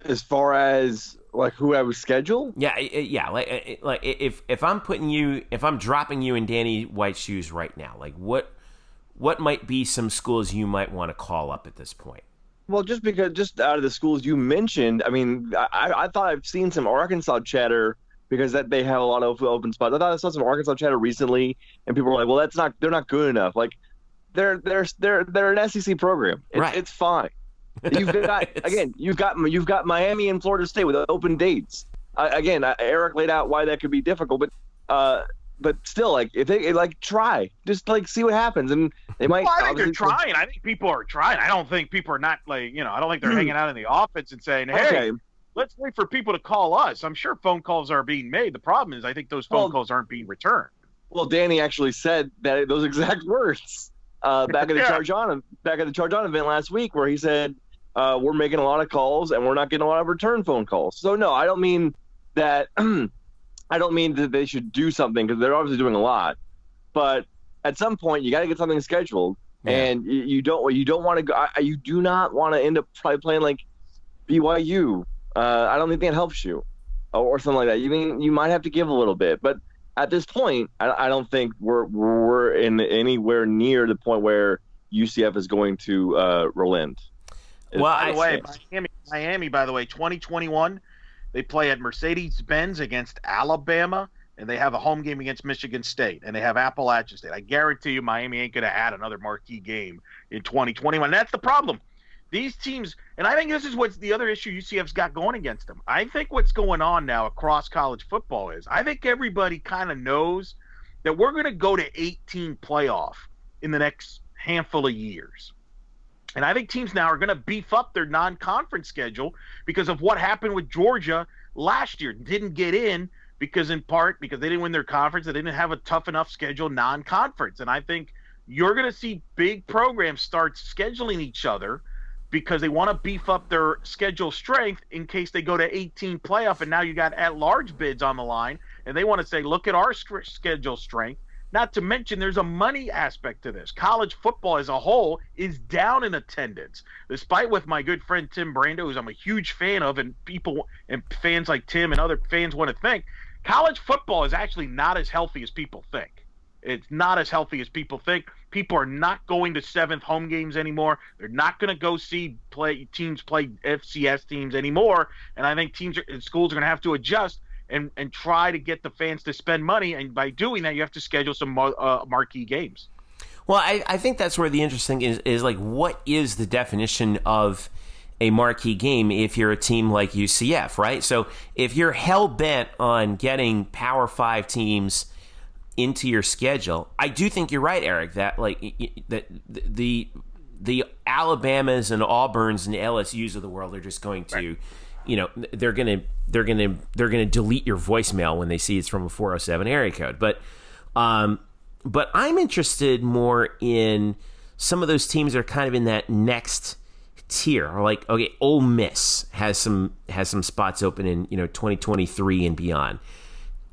As far as who I would schedule? Yeah. Like if I'm dropping you in Danny White's shoes right now, like what might be some schools you might want to call up at this point? Well, just out of the schools you mentioned, I mean, I thought I've seen some Arkansas chatter because they have a lot of open spots. I thought I saw some Arkansas chatter recently, and people were like, "Well, they're not good enough." Like, they're an SEC program. It's fine. You've got Miami and Florida State with open dates. Eric laid out why that could be difficult, but still, if they try, just see what happens, and they might. Well, I think they're trying. I think people are trying. I don't think people are not I don't think they're hanging out in the office and saying, "Hey, let's wait for people to call us." I'm sure phone calls are being made. The problem is, I think those phone calls aren't being returned. Well, Danny actually said those exact words back at the Charge On event last week, where he said, "We're making a lot of calls and we're not getting a lot of return phone calls." So no, I don't mean that. I don't mean that they should do something, because they're obviously doing a lot, but at some point you got to get something scheduled, and you don't want to go. You do not want to end up probably playing like BYU. I don't think that helps you, or something like that. You might have to give a little bit, but at this point, I don't think we're in anywhere near the point where UCF is going to relent. Well, by the way, Miami, by the way, 2021. They play at Mercedes-Benz against Alabama, and they have a home game against Michigan State, and they have Appalachian State. I guarantee you Miami ain't going to add another marquee game in 2021. That's the problem. These teams, and I think this is what's the other issue UCF's got going against them. I think what's going on now across college football is I think everybody kind of knows that we're going to go to 18 playoff in the next handful of years. And I think teams now are going to beef up their non-conference schedule because of what happened with Georgia last year. Didn't get in in part because they didn't win their conference. They didn't have a tough enough schedule non-conference. And I think you're going to see big programs start scheduling each other because they want to beef up their schedule strength in case they go to 18 playoff and now you got at-large bids on the line, and they want to say, look at our schedule strength. Not to mention there's a money aspect to this. College football as a whole is down in attendance, despite what my good friend Tim Brando, who I'm a huge fan of, and people and fans like Tim and other fans want to think, college football is actually not as healthy as people think. It's not as healthy as people think. People are not going to seventh home games anymore. They're not going to go see teams play FCS teams anymore. And I think schools are going to have to adjust and try to get the fans to spend money. And by doing that, you have to schedule some marquee games. Well, I think that's where the interesting is like, what is the definition of a marquee game if you're a team like UCF, right? So if you're hell-bent on getting Power 5 teams into your schedule, I do think you're right, Eric, that like that the Alabamas and Auburns and LSUs of the world are just going to, they're gonna delete your voicemail when they see it's from a 407 area code. But I'm interested more in some of those teams that are kind of in that next tier, or like, okay, Ole Miss has some spots open in 2023 and beyond.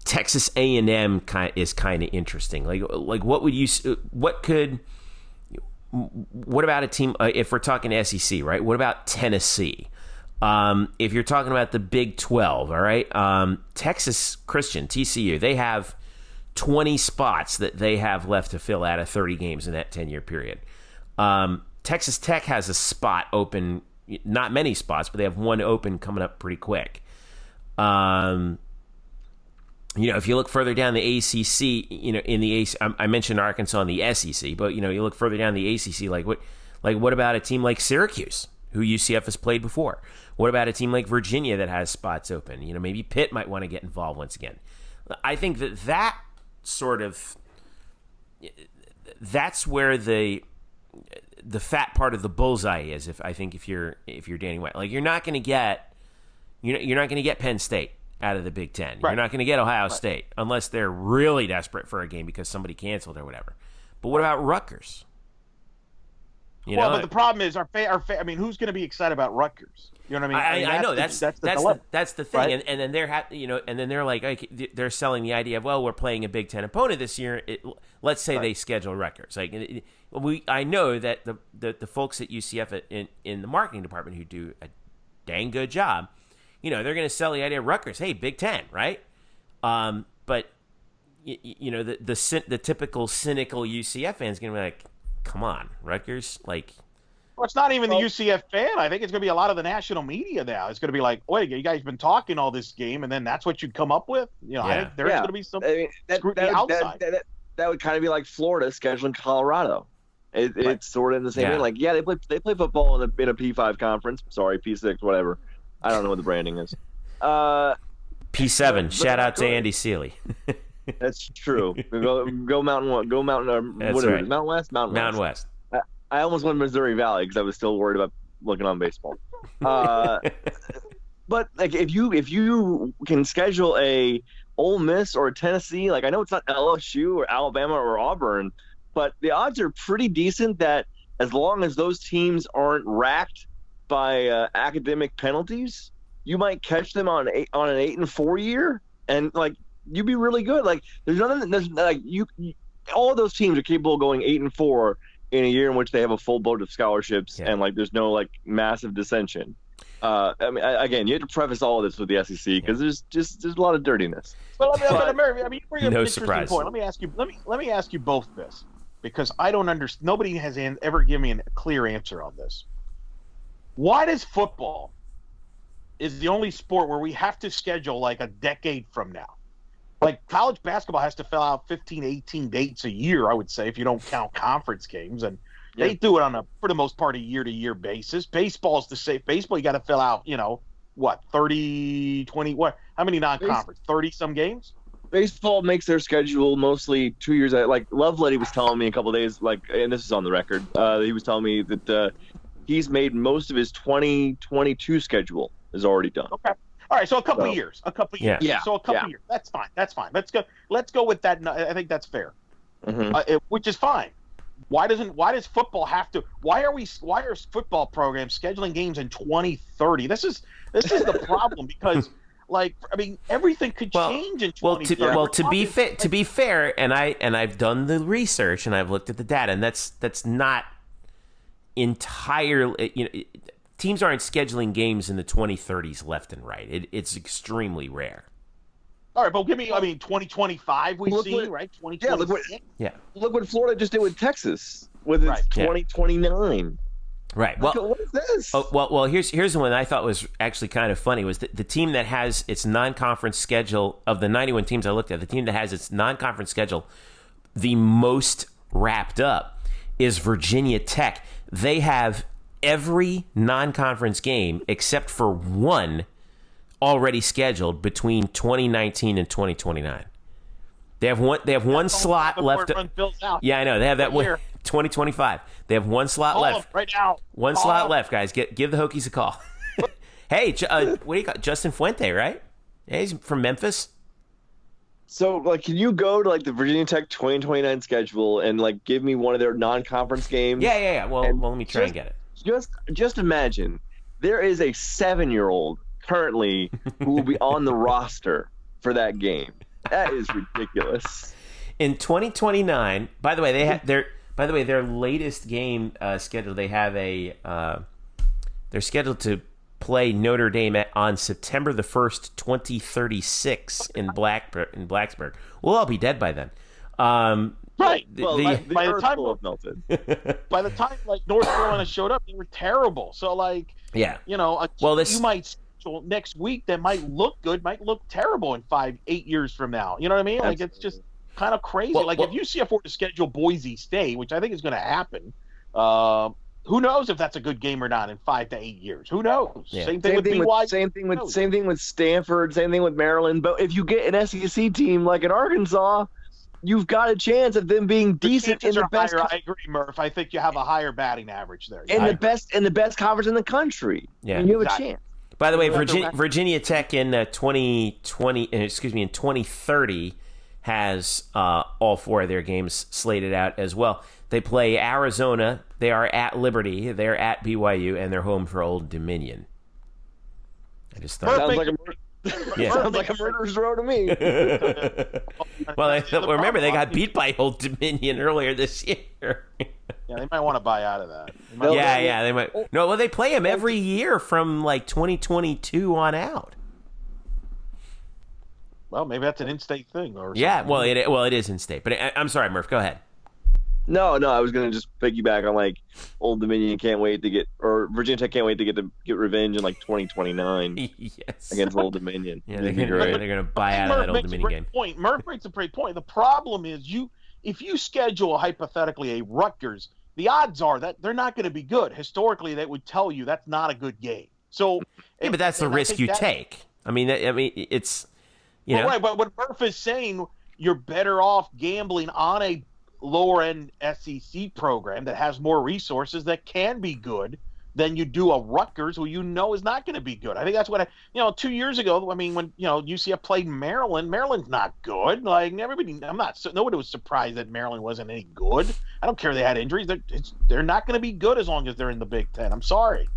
Texas A&M is kind of interesting. Like what about a team, if we're talking SEC, right? What about Tennessee? If you're talking about the Big 12, all right? Texas Christian, TCU, they have 20 spots that they have left to fill out of 30 games in that 10-year period. Texas Tech has a spot open, not many spots, but they have one open coming up pretty quick. If you look further down the ACC, in the I mentioned Arkansas in the SEC, but you look further down the ACC, what about a team like Syracuse, who UCF has played before? What about a team like Virginia that has spots open? Maybe Pitt might want to get involved once again. I think that sort of, that's where the fat part of the bullseye is. If you're Danny White, like you're not going to get Penn State out of the Big Ten. Right. You're not going to get Ohio State unless they're really desperate for a game because somebody canceled or whatever. But what about Rutgers? But the problem is, who's going to be excited about Rutgers? You know what I mean? I know that's the thing, right? and then they're like, okay, they're selling the idea of, well, we're playing a Big Ten opponent this year. Let's say they schedule Rutgers. I know that the folks at UCF in the marketing department who do a dang good job, they're going to sell the idea of Rutgers. Hey, Big Ten, right? But the typical cynical UCF fan is going to be like, come on, Rutgers, like. Well, it's not even the UCF fan. I think it's going to be a lot of the national media now. It's going to be like, wait, you guys have been talking all this game, and then that's what you'd come up with. I think there's going to be some scrutiny outside. That would kind of be like Florida scheduling Colorado. It's sort of in the same way. Like, they play football in a P5 conference. Sorry, P6, whatever. I don't know what the branding is. P7. Shout out to Andy Seeley. That's true. Go Mountain One. Go Mountain. That's right. Mountain West. Mountain West. I almost went Missouri Valley because I was still worried about looking on baseball. But like, if you can schedule a Ole Miss or a Tennessee, like I know it's not LSU or Alabama or Auburn, but the odds are pretty decent that as long as those teams aren't racked by academic penalties, you might catch them on an 8-4 year, and like you'd be really good. Like there's nothing. All those teams are capable of going 8-4 in a year in which they have a full boat of scholarships, and like there's no like massive dissension. Again, you have to preface all of this with the SEC because there's a lot of dirtiness. Well, you bring up an interesting surprise. point. Let me ask you both this, because I don't understand. Nobody has ever given me a clear answer on this. Why does football is the only sport where we have to schedule like a decade from now? Like college basketball has to fill out 15, 18 dates a year, I would say, if you don't count conference games. And they do it on for the most part, a year-to-year basis. Baseball's the same. Baseball, you got to fill out, 30, 20, what? How many non-conference? 30-some games? Baseball makes their schedule mostly 2 years out. Like Lovelady was telling me a couple of days, and this is on the record, he was telling me that he's made most of his 2022 schedule is already done. Okay. All right, so a couple of years. Yeah. So a couple of years. That's fine. Let's go with that. I think that's fair, which is fine. Why does football have to? Why are football programs scheduling games in 2030? This is the problem because, like, I mean, everything could change in 2030. To be fair, and I've done the research and I've looked at the data, and that's not entirely. Teams aren't scheduling games in the 2030s left and right. It's extremely rare. All right, but give me, 2025 we see, right? 2026. Look what Florida just did with Texas with its 2029. Right. Well, what is this? Well, here's the one I thought was actually kind of funny was the team that has its non-conference schedule of the 91 teams I looked at, the team that has its non-conference schedule the most wrapped up is Virginia Tech. They have every non-conference game except for one already scheduled between 2019 and 2029. They have one slot left. Yeah, I know. They have that one 2025. They have one slot left. Right now. One slot left, guys. Give the Hokies a call. Hey, what do you got? Justin Fuente, right? Yeah, he's from Memphis. So, like, can you go to, like, the Virginia Tech 2029 schedule and, like, give me one of their non-conference games? Yeah. Well, let me try and get it. Just imagine there is a 7-year-old currently who will be on the roster for that game. That is ridiculous. In 2029, by the way, their latest game schedule. They have they're scheduled to play Notre Dame on September the 1st, 2036 in Blacksburg. We'll all be dead by then. Right. By the time will have melted. By the time North Carolina showed up, they were terrible. So yeah, you might schedule next week that might look good, might look terrible in 5-8 years from now. You know what I mean? Like it's just kind of crazy. If UCF were to schedule Boise State, which I think is going to happen, who knows if that's a good game or not in 5 to 8 years? Who knows? Yeah. Same thing with BYU. Same thing with Stanford. Same thing with Maryland. But if you get an SEC team like in Arkansas, you've got a chance of them being decent in the best. I agree, Murph. I think you have a higher batting average there. In the best conference in the country. Yeah, you have a chance. By the way, Virginia Tech in 2030 has all 4 of their games slated out as well. They play Arizona. They are at Liberty. They're at BYU, and they're home for Old Dominion. I just thought sounds like a murderer's row to me. Well, remember they got beat by Old Dominion earlier this year. Yeah, they might want to buy out of that. They might. No, well, they play them every year from 2022 on out. Well, maybe that's an in-state thing, or yeah. Well, it is in-state. But I'm sorry, Murph. Go ahead. No, I was gonna just piggyback on Old Dominion can't wait to get, or Virginia Tech can't wait to get revenge in 2029 yes. against Old Dominion. Yeah, they're gonna buy out of that Old Dominion game. Murph makes a great point. The problem is if you schedule hypothetically a Rutgers, the odds are that they're not going to be good. Historically, that would tell you that's not a good game. So yeah, but that's the risk you take. I mean, it's right. But what Murph is saying, you're better off gambling on a lower-end SEC program that has more resources that can be good than you do a Rutgers who is not going to be good. I think that's what 2 years ago, when UCF played Maryland, Maryland's not good. Nobody was surprised that Maryland wasn't any good. I don't care if they had injuries. They're not going to be good as long as they're in the Big Ten. I'm sorry.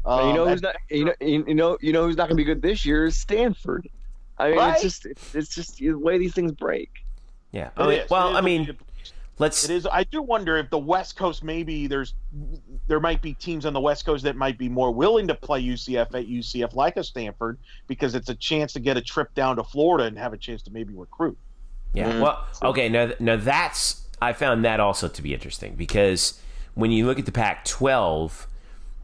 Who's not going to be good this year is Stanford. I mean, right? it's just the way these things break. Yeah. It is. I do wonder if the West Coast, maybe there might be teams on the West Coast that might be more willing to play UCF at UCF like a Stanford, because it's a chance to get a trip down to Florida and have a chance to maybe recruit. Yeah. Mm-hmm. Well, okay. Now I found that also to be interesting, because when you look at the Pac-12,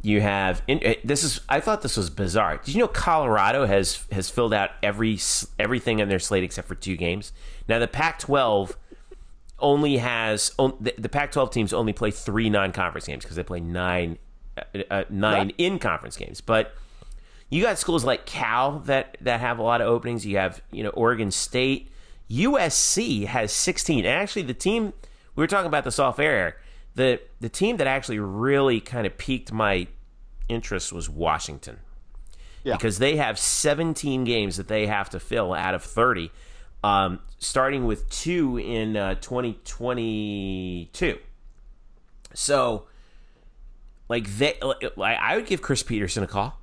you have I thought this was bizarre. Did you know Colorado has filled out everything in their slate except for 2 games? Now the Pac-12 only has the Pac-12 teams only play 3 non-conference games because they play 9 in-conference games. But you got schools like Cal that have a lot of openings. You have Oregon State, USC has 16. And actually, the team we were talking about this off air, the team that actually really kind of piqued my interest was Washington, because they have 17 games that they have to fill out of 30. Starting with 2 in 2022. So, like, I would give Chris Peterson a call.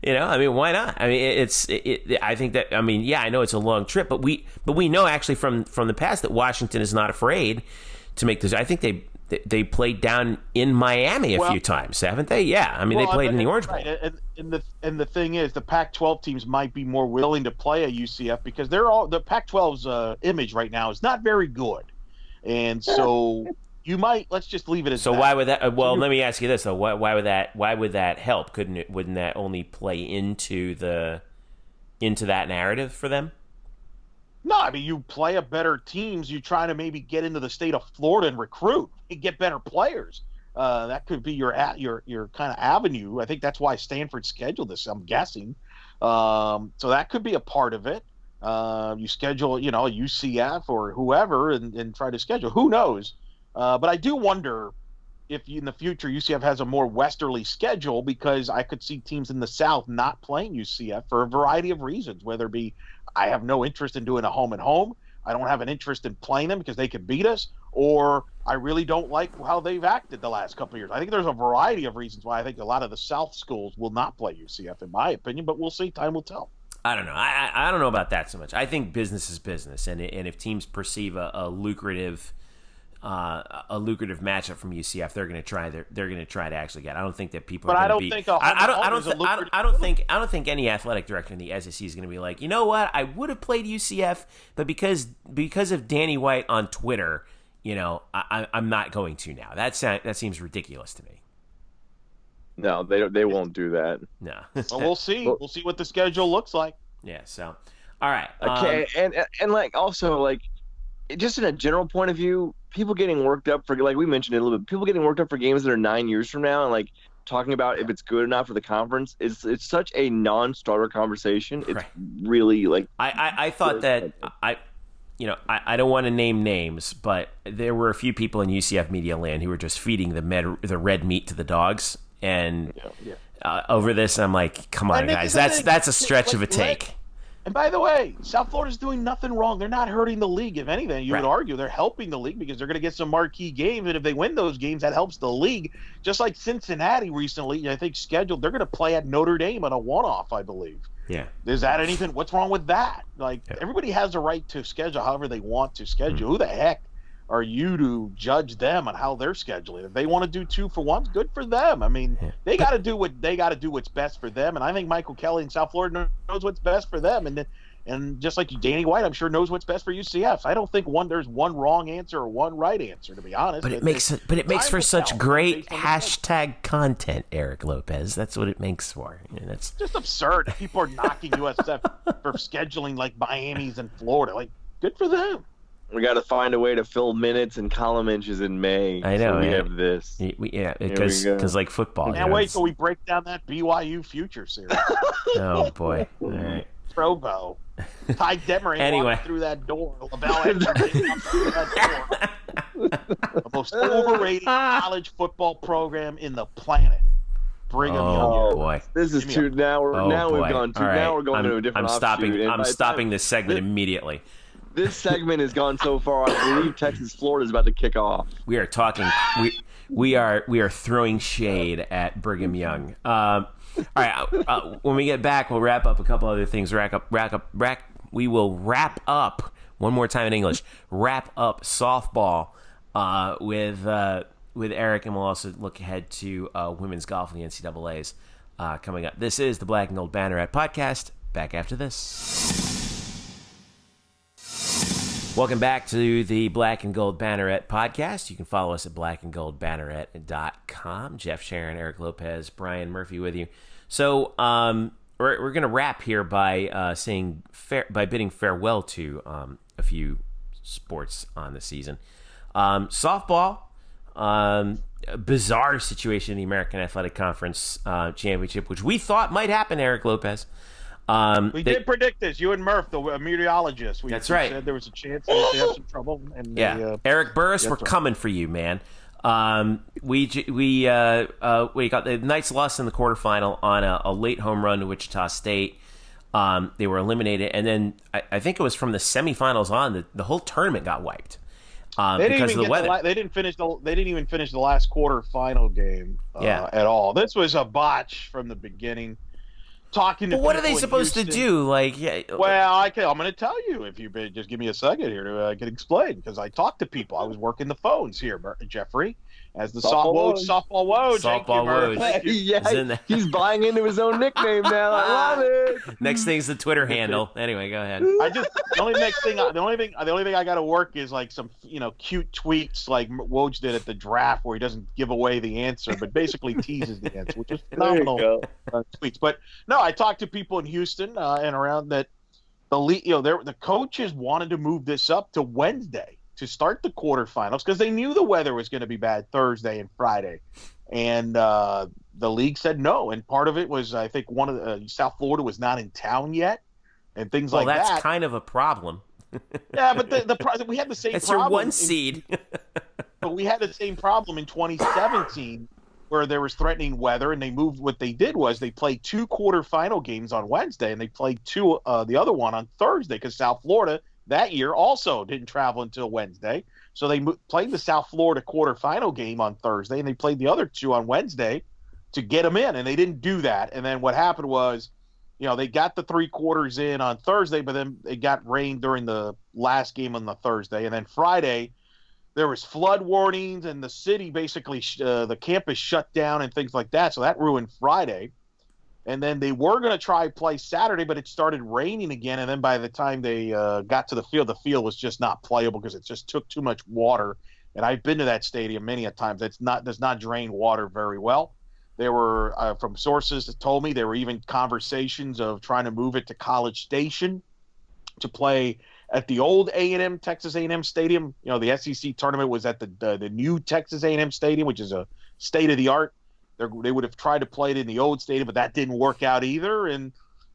I mean, why not? I mean, I think that, I mean, yeah, I know it's a long trip, but we know actually from the past that Washington is not afraid to make this. I think they played down in Miami a few times, haven't they? Yeah, I mean, they played in the Orange Bowl. Right. And the thing is, the Pac-12 teams might be more willing to play a UCF because the Pac-12's image right now is not very good, and so you might let's just leave it as. So that. why would that? Well, let me ask you this though: why would that help? Wouldn't that only play into that narrative for them? No, I mean, you play a better teams. You try to maybe get into the state of Florida and recruit and get better players. That could be your kind of avenue. I think that's why Stanford scheduled this, I'm guessing. So that could be a part of it. You schedule, UCF or whoever and try to schedule. Who knows? But I do wonder if in the future UCF has a more westerly schedule, because I could see teams in the South not playing UCF for a variety of reasons, whether it be I have no interest in doing a home and home, I don't have an interest in playing them because they could beat us, or I really don't like how they've acted the last couple of years. I think there's a variety of reasons why I think a lot of the South schools will not play UCF, in my opinion, but we'll see. Time will tell. I don't know. I don't know about that so much. I think business is business, and if teams perceive a lucrative matchup from UCF, they're going to try. They're going to try to actually get. I don't think that people. But are going to be. I don't think any athletic director in the SEC is going to be like, you know what? I would have played UCF, but because of Danny White on Twitter, I'm not going to now. That seems ridiculous to me. No, they won't do that. No. Well, we'll see. We'll see what the schedule looks like. Yeah. So, all right. Okay, and like also like. Just in a general point of view, people getting worked up for, like we mentioned it a little bit, people getting worked up for games that are 9 years from now and like talking about if it's good or not for the conference, it's such a non-starter conversation. It's really like I thought that I don't want to name names, but there were a few people in UCF media land who were just feeding the red meat to the dogs, and over this, I'm like, come on, guys, that's a stretch of a take. And by the way, South Florida's doing nothing wrong. They're not hurting the league. If anything, you would argue they're helping the league because they're going to get some marquee games. And if they win those games, that helps the league. Just like Cincinnati recently, I think scheduled, they're going to play at Notre Dame on a one-off, I believe. Yeah. Is that anything? What's wrong with that? Like, everybody has a right to schedule however they want to schedule. Mm-hmm. Who the heck are you to judge them on how they're scheduling? If they want to do 2-for-1, good for them. I mean, they got to do what's best for them. And I think Michael Kelly in South Florida knows what's best for them. And just like Danny White, I'm sure knows what's best for UCF. I don't think there's one wrong answer or one right answer, to be honest. But it makes for such great hashtag content, Eric Lopez. That's what it makes for. That's just absurd. People are knocking USF for scheduling like Miami's in Florida. Like, good for them. We got to find a way to fill minutes and column inches in May. I know. So we have this. Because like football. Can't wait till we break down that BYU future series. Oh boy! All right. Provo. Ty Detmer ain't walking through that door. LaBelle ain't walking through that door. The most overrated college football program in the planet. Brigham Young. Oh boy! This is too. We've gone too. Right. Now we're going to a different. I'm stopping this segment immediately. This segment has gone so far. I believe Texas Florida is about to kick off. We are talking. We are throwing shade at Brigham Young. All right. When we get back, we'll wrap up a couple other things. We will wrap up one more time in English. Wrap up softball with Eric, and we'll also look ahead to women's golf in the NCAA's coming up. This is the Black and Gold Banneret Podcast. Back after this. Welcome back to the Black and Gold Banneret Podcast. You can follow us at blackandgoldbanneret.com. Jeff Sharon, Eric Lopez, Brian Murphy with you. So we're going to wrap here by bidding farewell to a few sports on the season. Softball, a bizarre situation in the American Athletic Conference Championship, which we thought might happen, Eric Lopez. We did predict this. You and Murph, the meteorologist. That's right. Said there was a chance that they have some trouble. And Eric Burris, we're coming for you, man. We got the Knights lost in the quarterfinal on a late home run to Wichita State. They were eliminated, and then I think it was from the semifinals on the whole tournament got wiped. because of the weather. They didn't even finish the last quarterfinal game at all. This was a botch from the beginning. Talking to but what are they supposed to do? Like, yeah. Well, I'm going to tell you if you just give me a second here I can explain, because I talked to people. I was working the phones here, Jeffrey, as the softball Woj. Yeah, he's buying into his own nickname now. I love it. Next thing's the Twitter handle. Anyway, go ahead. The only thing I got to work is like some cute tweets like Woj did at the draft, where he doesn't give away the answer, but basically teases the answer, which is phenomenal tweets. But no, I talked to people in Houston and around that the coaches wanted to move this up to Wednesday to start the quarterfinals because they knew the weather was going to be bad Thursday and Friday, and the league said no. And part of it was, I think, one of South Florida was not in town yet, and things like that. Well, that's kind of a problem. Yeah, but we had the same. That's problem. Your one seed. But we had the same problem in 2017. Where there was threatening weather, and they moved. What they did was they played 2 quarterfinal games on Wednesday, and they played the other one on Thursday, because South Florida that year also didn't travel until Wednesday. So they played the South Florida quarterfinal game on Thursday, and they played the other 2 on Wednesday to get them in, and they didn't do that. And then what happened was, they got the 3 quarters in on Thursday, but then it got rain during the last game on the Thursday, and then Friday there was flood warnings, and the city basically the campus shut down and things like that. So that ruined Friday. And then they were going to try play Saturday, but it started raining again. And then by the time they got to the field was just not playable because it just took too much water. And I've been to that stadium many a times. Does not drain water very well. There were, from sources that told me, there were even conversations of trying to move it to College Station to play at the old A&M, Texas A&M Stadium. The SEC tournament was at the new Texas A&M Stadium, which is a state-of-the-art. They would have tried to play it in the old stadium, but that didn't work out either. And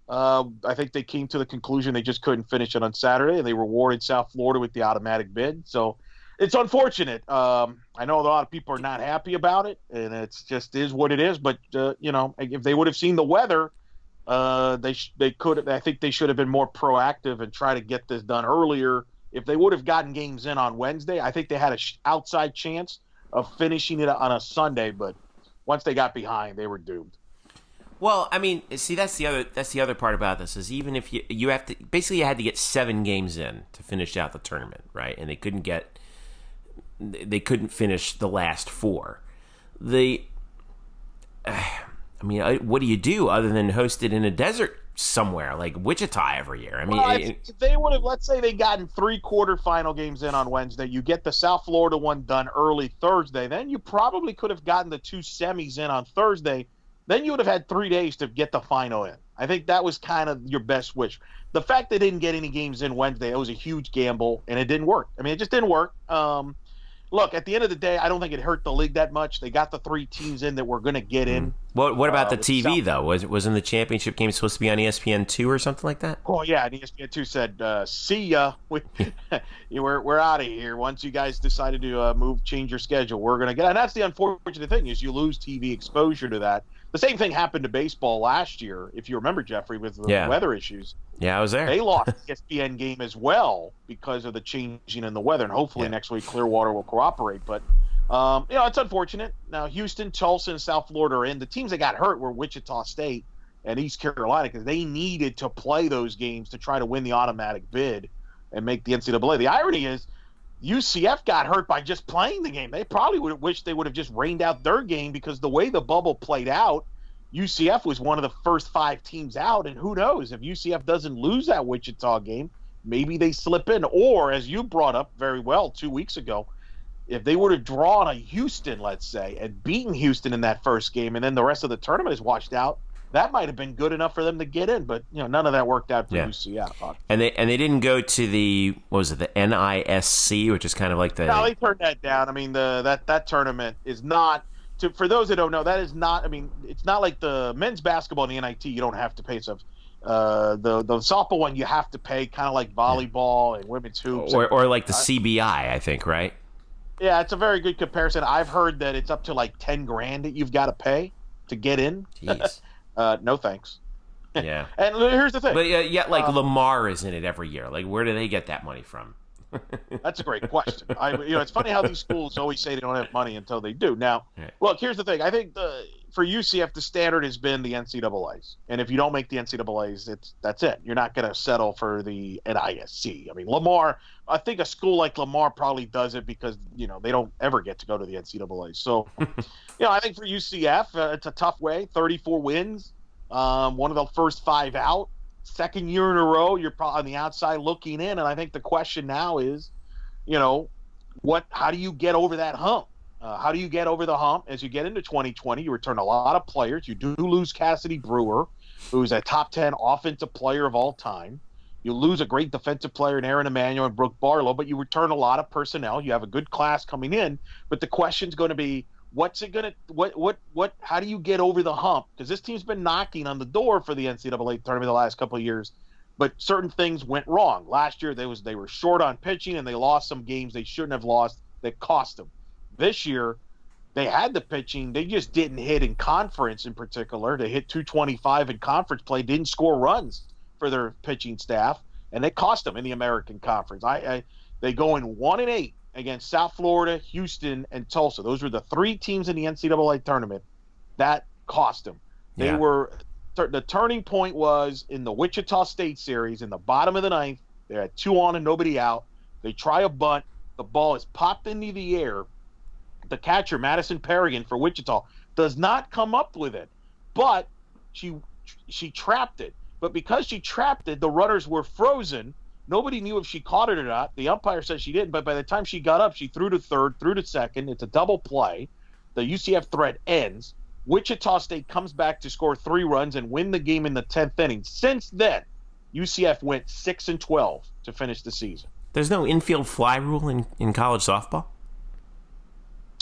I think they came to the conclusion they just couldn't finish it on Saturday, and they rewarded South Florida with the automatic bid. So it's unfortunate. I know a lot of people are not happy about it, and it's just is what it is. But, if they would have seen the weather, they could. I think they should have been more proactive and try to get this done earlier. If they would have gotten games in on Wednesday, I think they had an outside chance of finishing it on a Sunday. But once they got behind, they were doomed. Well, I mean, see, that's the other part about this is even if you have to basically you had to get 7 games in to finish out the tournament, right? And they couldn't finish the last 4. What do you do other than host it in a desert somewhere like Wichita every year? I mean, if they would have, let's say they gotten 3 quarterfinal games in on Wednesday, you get the South Florida one done early Thursday, then you probably could have gotten the 2 semis in on Thursday. Then you would have had 3 days to get the final in. I think that was kind of your best wish. The fact they didn't get any games in Wednesday, it was a huge gamble, and it didn't work. I mean, it just didn't work. Look, at the end of the day, I don't think it hurt the league that much. They got the 3 teams in that were going to get in. What about the TV, though? Wasn't the championship game supposed to be on ESPN2 or something like that? Oh, yeah, and ESPN2 said, see ya. We're out of here. Once you guys decided to change your schedule, we're going to get – and that's the unfortunate thing is you lose TV exposure to that. The same thing happened to baseball last year, if you remember, Jeffrey, with the weather issues. Yeah, I was there. They lost the ESPN game as well because of the changing in the weather, and hopefully next week Clearwater will cooperate. But, it's unfortunate. Now, Houston, Tulsa, and South Florida are in. The teams that got hurt were Wichita State and East Carolina because they needed to play those games to try to win the automatic bid and make the NCAA. The irony is UCF got hurt by just playing the game. They probably would have wished they would have just rained out their game because the way the bubble played out, UCF was one of the first 5 teams out, and who knows, if UCF doesn't lose that Wichita game, maybe they slip in. Or, as you brought up very well 2 weeks ago, if they would have drawn a Houston, let's say, and beaten Houston in that first game, and then the rest of the tournament is washed out, that might have been good enough for them to get in, but none of that worked out for UCF. And they didn't go to the NISC, which is kind of like the. No, they turned that down. I mean, that tournament is not. For those that don't know, that is not. I mean, it's not like the men's basketball and the NIT. You don't have to pay stuff. The softball one you have to pay, kind of like volleyball and women's hoops, or like the CBI, I think, right? Yeah, it's a very good comparison. I've heard that it's up to like $10,000 that you've got to pay to get in. Jeez. No thanks. Yeah. And here's the thing. But like Lamar is in it every year. Like, where do they get that money from? That's a great question. It's funny how these schools always say they don't have money until they do. Now, look, here's the thing. I think for UCF, the standard has been the NCAAs. And if you don't make the NCAAs, that's it. You're not going to settle for the NISC. I mean, Lamar, I think a school like Lamar probably does it because, they don't ever get to go to the NCAAs. So, I think for UCF, it's a tough way. 34 wins, one of the first 5 out. Second year in a row, you're probably on the outside looking in, and I think the question now is, how do you get over that hump? How do you get over the hump as you get into 2020? You return a lot of players. You do lose Cassidy Brewer, who's a top 10 offensive player of all time. You lose a great defensive player in Aaron Emanuel and Brooke Barlow, but you return a lot of personnel. You have a good class coming in, but the question's going to be, how do you get over the hump? Because this team's been knocking on the door for the NCAA tournament the last couple of years, but certain things went wrong. Last year, they were short on pitching, and they lost some games they shouldn't have lost that cost them. This year, they had the pitching. They just didn't hit in conference in particular. They hit 225 in conference play, didn't score runs for their pitching staff, and they cost them in the American Conference. They go in 1-8. Against South Florida, Houston, and Tulsa. Those were the 3 teams in the NCAA tournament that cost them. The turning point was in the Wichita State series in the bottom of the 9th. They had 2 on and nobody out. They try a bunt. The ball is popped into the air. The catcher, Madison Perrigan for Wichita, does not come up with it, but she trapped it. But because she trapped it, the runners were frozen. Nobody knew if she caught it or not. The umpire said she didn't, but by the time she got up, she threw to third, threw to second. It's a double play. The UCF threat ends. Wichita State comes back to score 3 runs and win the game in the 10th inning. Since then, UCF went 6-12 to finish the season. There's no infield fly rule in college softball?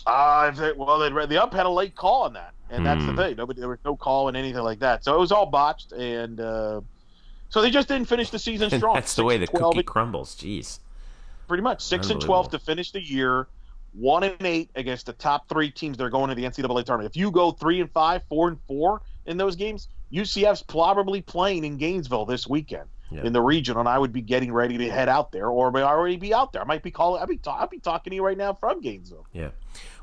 The ump had a late call on that, and that's the thing. There was no call and anything like that. So it was all botched, and so they just didn't finish the season strong. That's the way the cookie crumbles. Jeez. Pretty much 6-12 to finish the year, 1-8 against the top 3 teams that are going to the NCAA tournament. If you go 3-5, 4-4 in those games, UCF's probably playing in Gainesville this weekend in the region, and I would be getting ready to head out there, or may already be out there. I might be calling. I'll be talking to you right now from Gainesville. Yeah.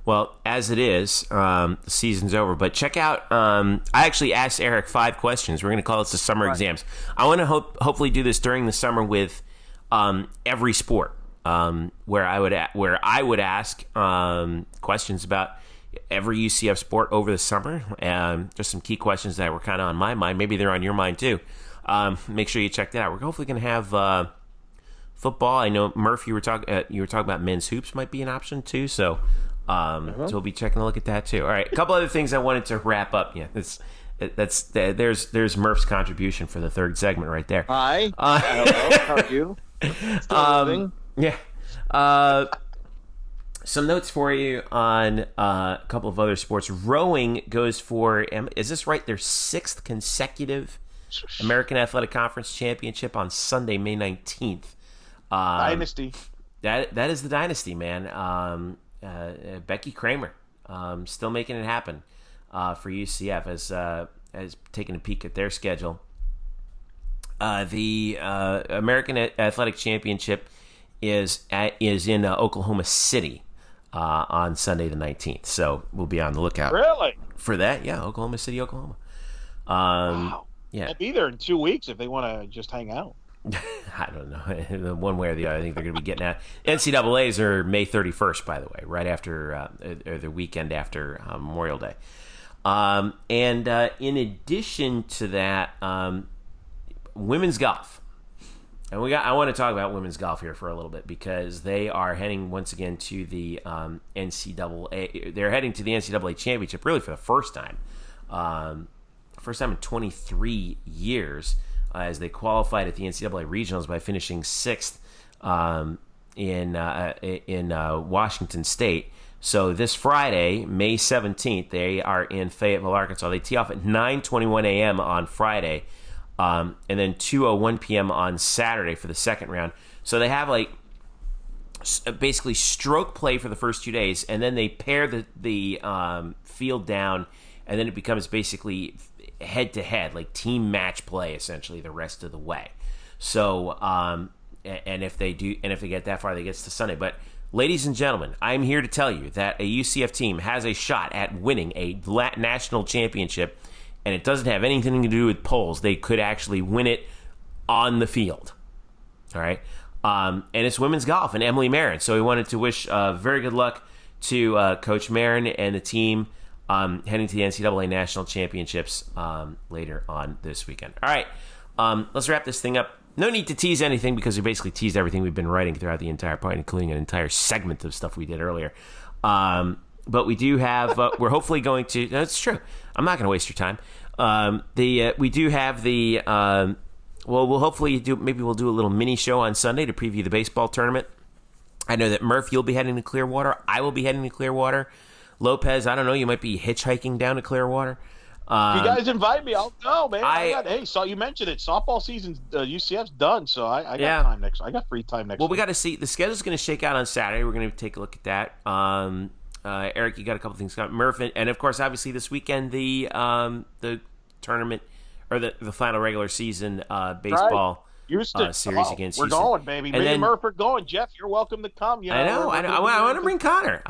Well, as it is, the season's over. But check out. I actually asked Eric 5 questions. We're going to call this the summer exams. I want to hopefully do this during the summer with every sport, where I would ask questions about every UCF sport over the summer. Just some key questions that were kind of on my mind. Maybe they're on your mind too. Make sure you check that out. We're hopefully going to have football. I know, Murph, you were talking about men's hoops might be an option too. So we'll be checking a look at that too. All right, a couple other things I wanted to wrap up. Yeah, there's Murph's contribution for the 3rd segment right there. Hi. Hello. How are you? Still living? Yeah. Some notes for you on a couple of other sports. Rowing goes for, is this right, their 6th consecutive American Athletic Conference Championship on Sunday, May 19th. Dynasty. That is the dynasty, man. Becky Kramer still making it happen for UCF as taking a peek at their schedule. The American Athletic Championship is in Oklahoma City on Sunday the 19th. So we'll be on the lookout for that. Yeah, Oklahoma City, Oklahoma. Wow. Yeah, I'll be there in 2 weeks if they want to just hang out. I don't know. One way or the other, I think they're going to be getting out. NCAAs are May 31st, by the way, right after or the weekend after Memorial Day. And in addition to that, women's golf. And I want to talk about women's golf here for a little bit because they are heading once again to the NCAA. They're heading to the NCAA championship really for the first time. First time in 23 years, as they qualified at the NCAA regionals by finishing 6th in Washington State. So this Friday, May 17th, they are in Fayetteville, Arkansas. They tee off at 9:21 a.m. on Friday, and then 2:01 p.m. on Saturday for the second round. So they have basically stroke play for the first 2 days, and then they pare the field down, and then it becomes basically head-to-head, like team match play, essentially, the rest of the way. So and if they get that far, they get to Sunday. But ladies and gentlemen, I'm here to tell you that a UCF team has a shot at winning a national championship, and it doesn't have anything to do with polls. They could actually win it on the field. All right, and it's women's golf and Emily Marin. So we wanted to wish very good luck to Coach Marin and the team heading to the NCAA National Championships later on this weekend. All right, let's wrap this thing up. No need to tease anything because we basically teased everything we've been writing throughout the entire point, including an entire segment of stuff we did earlier. But we do have, we're hopefully going to, that's true. I'm not going to waste your time. We do have the, we'll hopefully maybe we'll do a little mini show on Sunday to preview the baseball tournament. I know that Murph, you'll be heading to Clearwater. I will be heading to Clearwater. Lopez, I don't know, you might be hitchhiking down to Clearwater. If you guys invite me, I'll go, man. So you mentioned it. Softball season's UCF's done, so I got time next. I got free time next. Well, we got to see. The schedule's going to shake out on Saturday. We're going to take a look at that. Eric, you got a couple things coming. Murph, and of course, obviously this weekend the tournament or the final regular season baseball. Houston series against Houston. We're going, baby. Me and Murph are going. Jeff, you're welcome to come. I know. I want to bring Connor.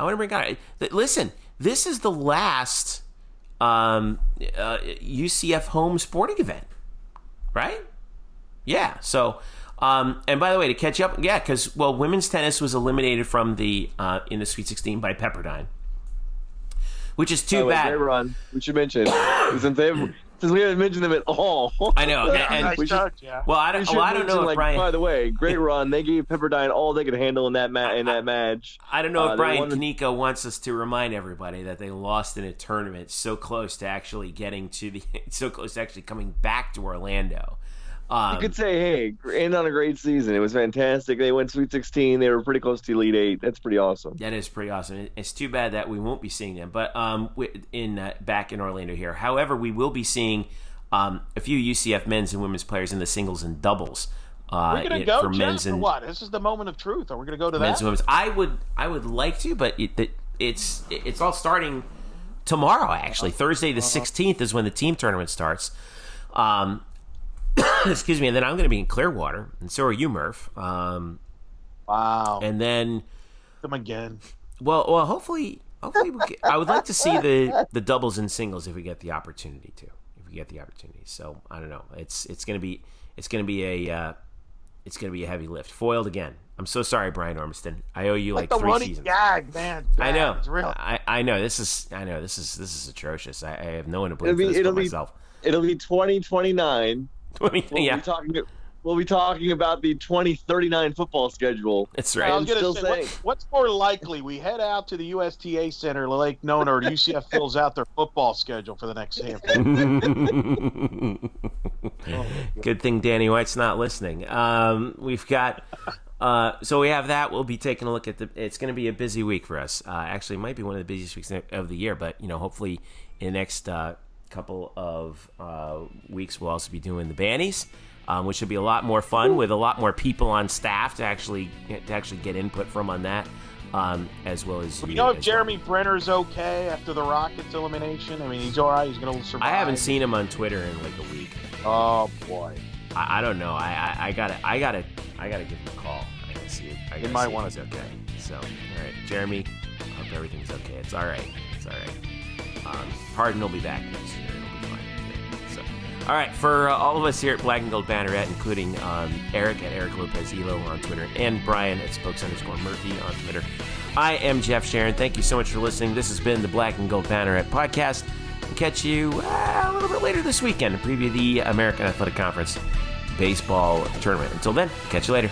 Listen, this is the last UCF home sporting event, right? Yeah. So, and by the way, to catch up, because women's tennis was eliminated from the in the Sweet 16 by Pepperdine, which is too bad. Great run. We should mention since we haven't mentioned them at all. I know. And I don't know if Brian. By the way, great run. They gave Pepperdine all they could handle in that match. I don't know if Brian Kaneko wants us to remind everybody that they lost in a tournament so close to actually coming back to Orlando. You could say, hey, end on a great season. It was fantastic. They went Sweet 16. They were pretty close to Elite 8. That's pretty awesome. That is pretty awesome. It's too bad that we won't be seeing them, but back in Orlando here. However, we will be seeing a few UCF men's and women's players in the singles and doubles. We're going to go, for men's and what? This is the moment of truth. Are we going to go to men's that? And women's. I would like to, but it's all starting tomorrow. Actually, Thursday the 16th is when the team tournament starts. Excuse me, and then I'm going to be in Clearwater, and so are you, Murph. Wow. And then come again. Well, hopefully, I would like to see the doubles and singles if we get the opportunity to. So I don't know. It's going to be a heavy lift. Foiled again. I'm so sorry, Brian Ormiston. I owe you like 3 seasons. Gag, man. I know. It's real. I know. This is atrocious. I have no one to blame for this but myself. It'll be 2029. We'll be talking about the 2039 football schedule. That's right. I was going to say, what's more likely? We head out to the USTA Center, Lake Nona, or UCF fills out their football schedule for the next handful. Good thing Danny White's not listening. We've got so we have that. We'll be taking a look at it's going to be a busy week for us. Actually, it might be one of the busiest weeks of the year, but hopefully in the next couple of weeks we'll also be doing the Bannies, which should be a lot more fun with a lot more people on staff to actually get input from on that, as well as if Jeremy Brenner's okay after the Rockets elimination. I mean, he's all right. He's going to survive. I haven't seen him on Twitter in like a week. Oh boy, I don't know. I gotta give him a call. I gotta see it. He might want to. Okay. So all right, Jeremy. I hope everything's okay. It's all right. Harden will be back next year. It'll be fine. So, all right, for all of us here at Black and Gold Banneret, including Eric at Eric Lopez Elo on Twitter and Brian at Spokes_Murphy on Twitter, I am Jeff Sharon. Thank you so much for listening. This has been the Black and Gold Banneret Podcast. We'll catch you a little bit later this weekend to preview the American Athletic Conference baseball tournament. Until then, catch you later.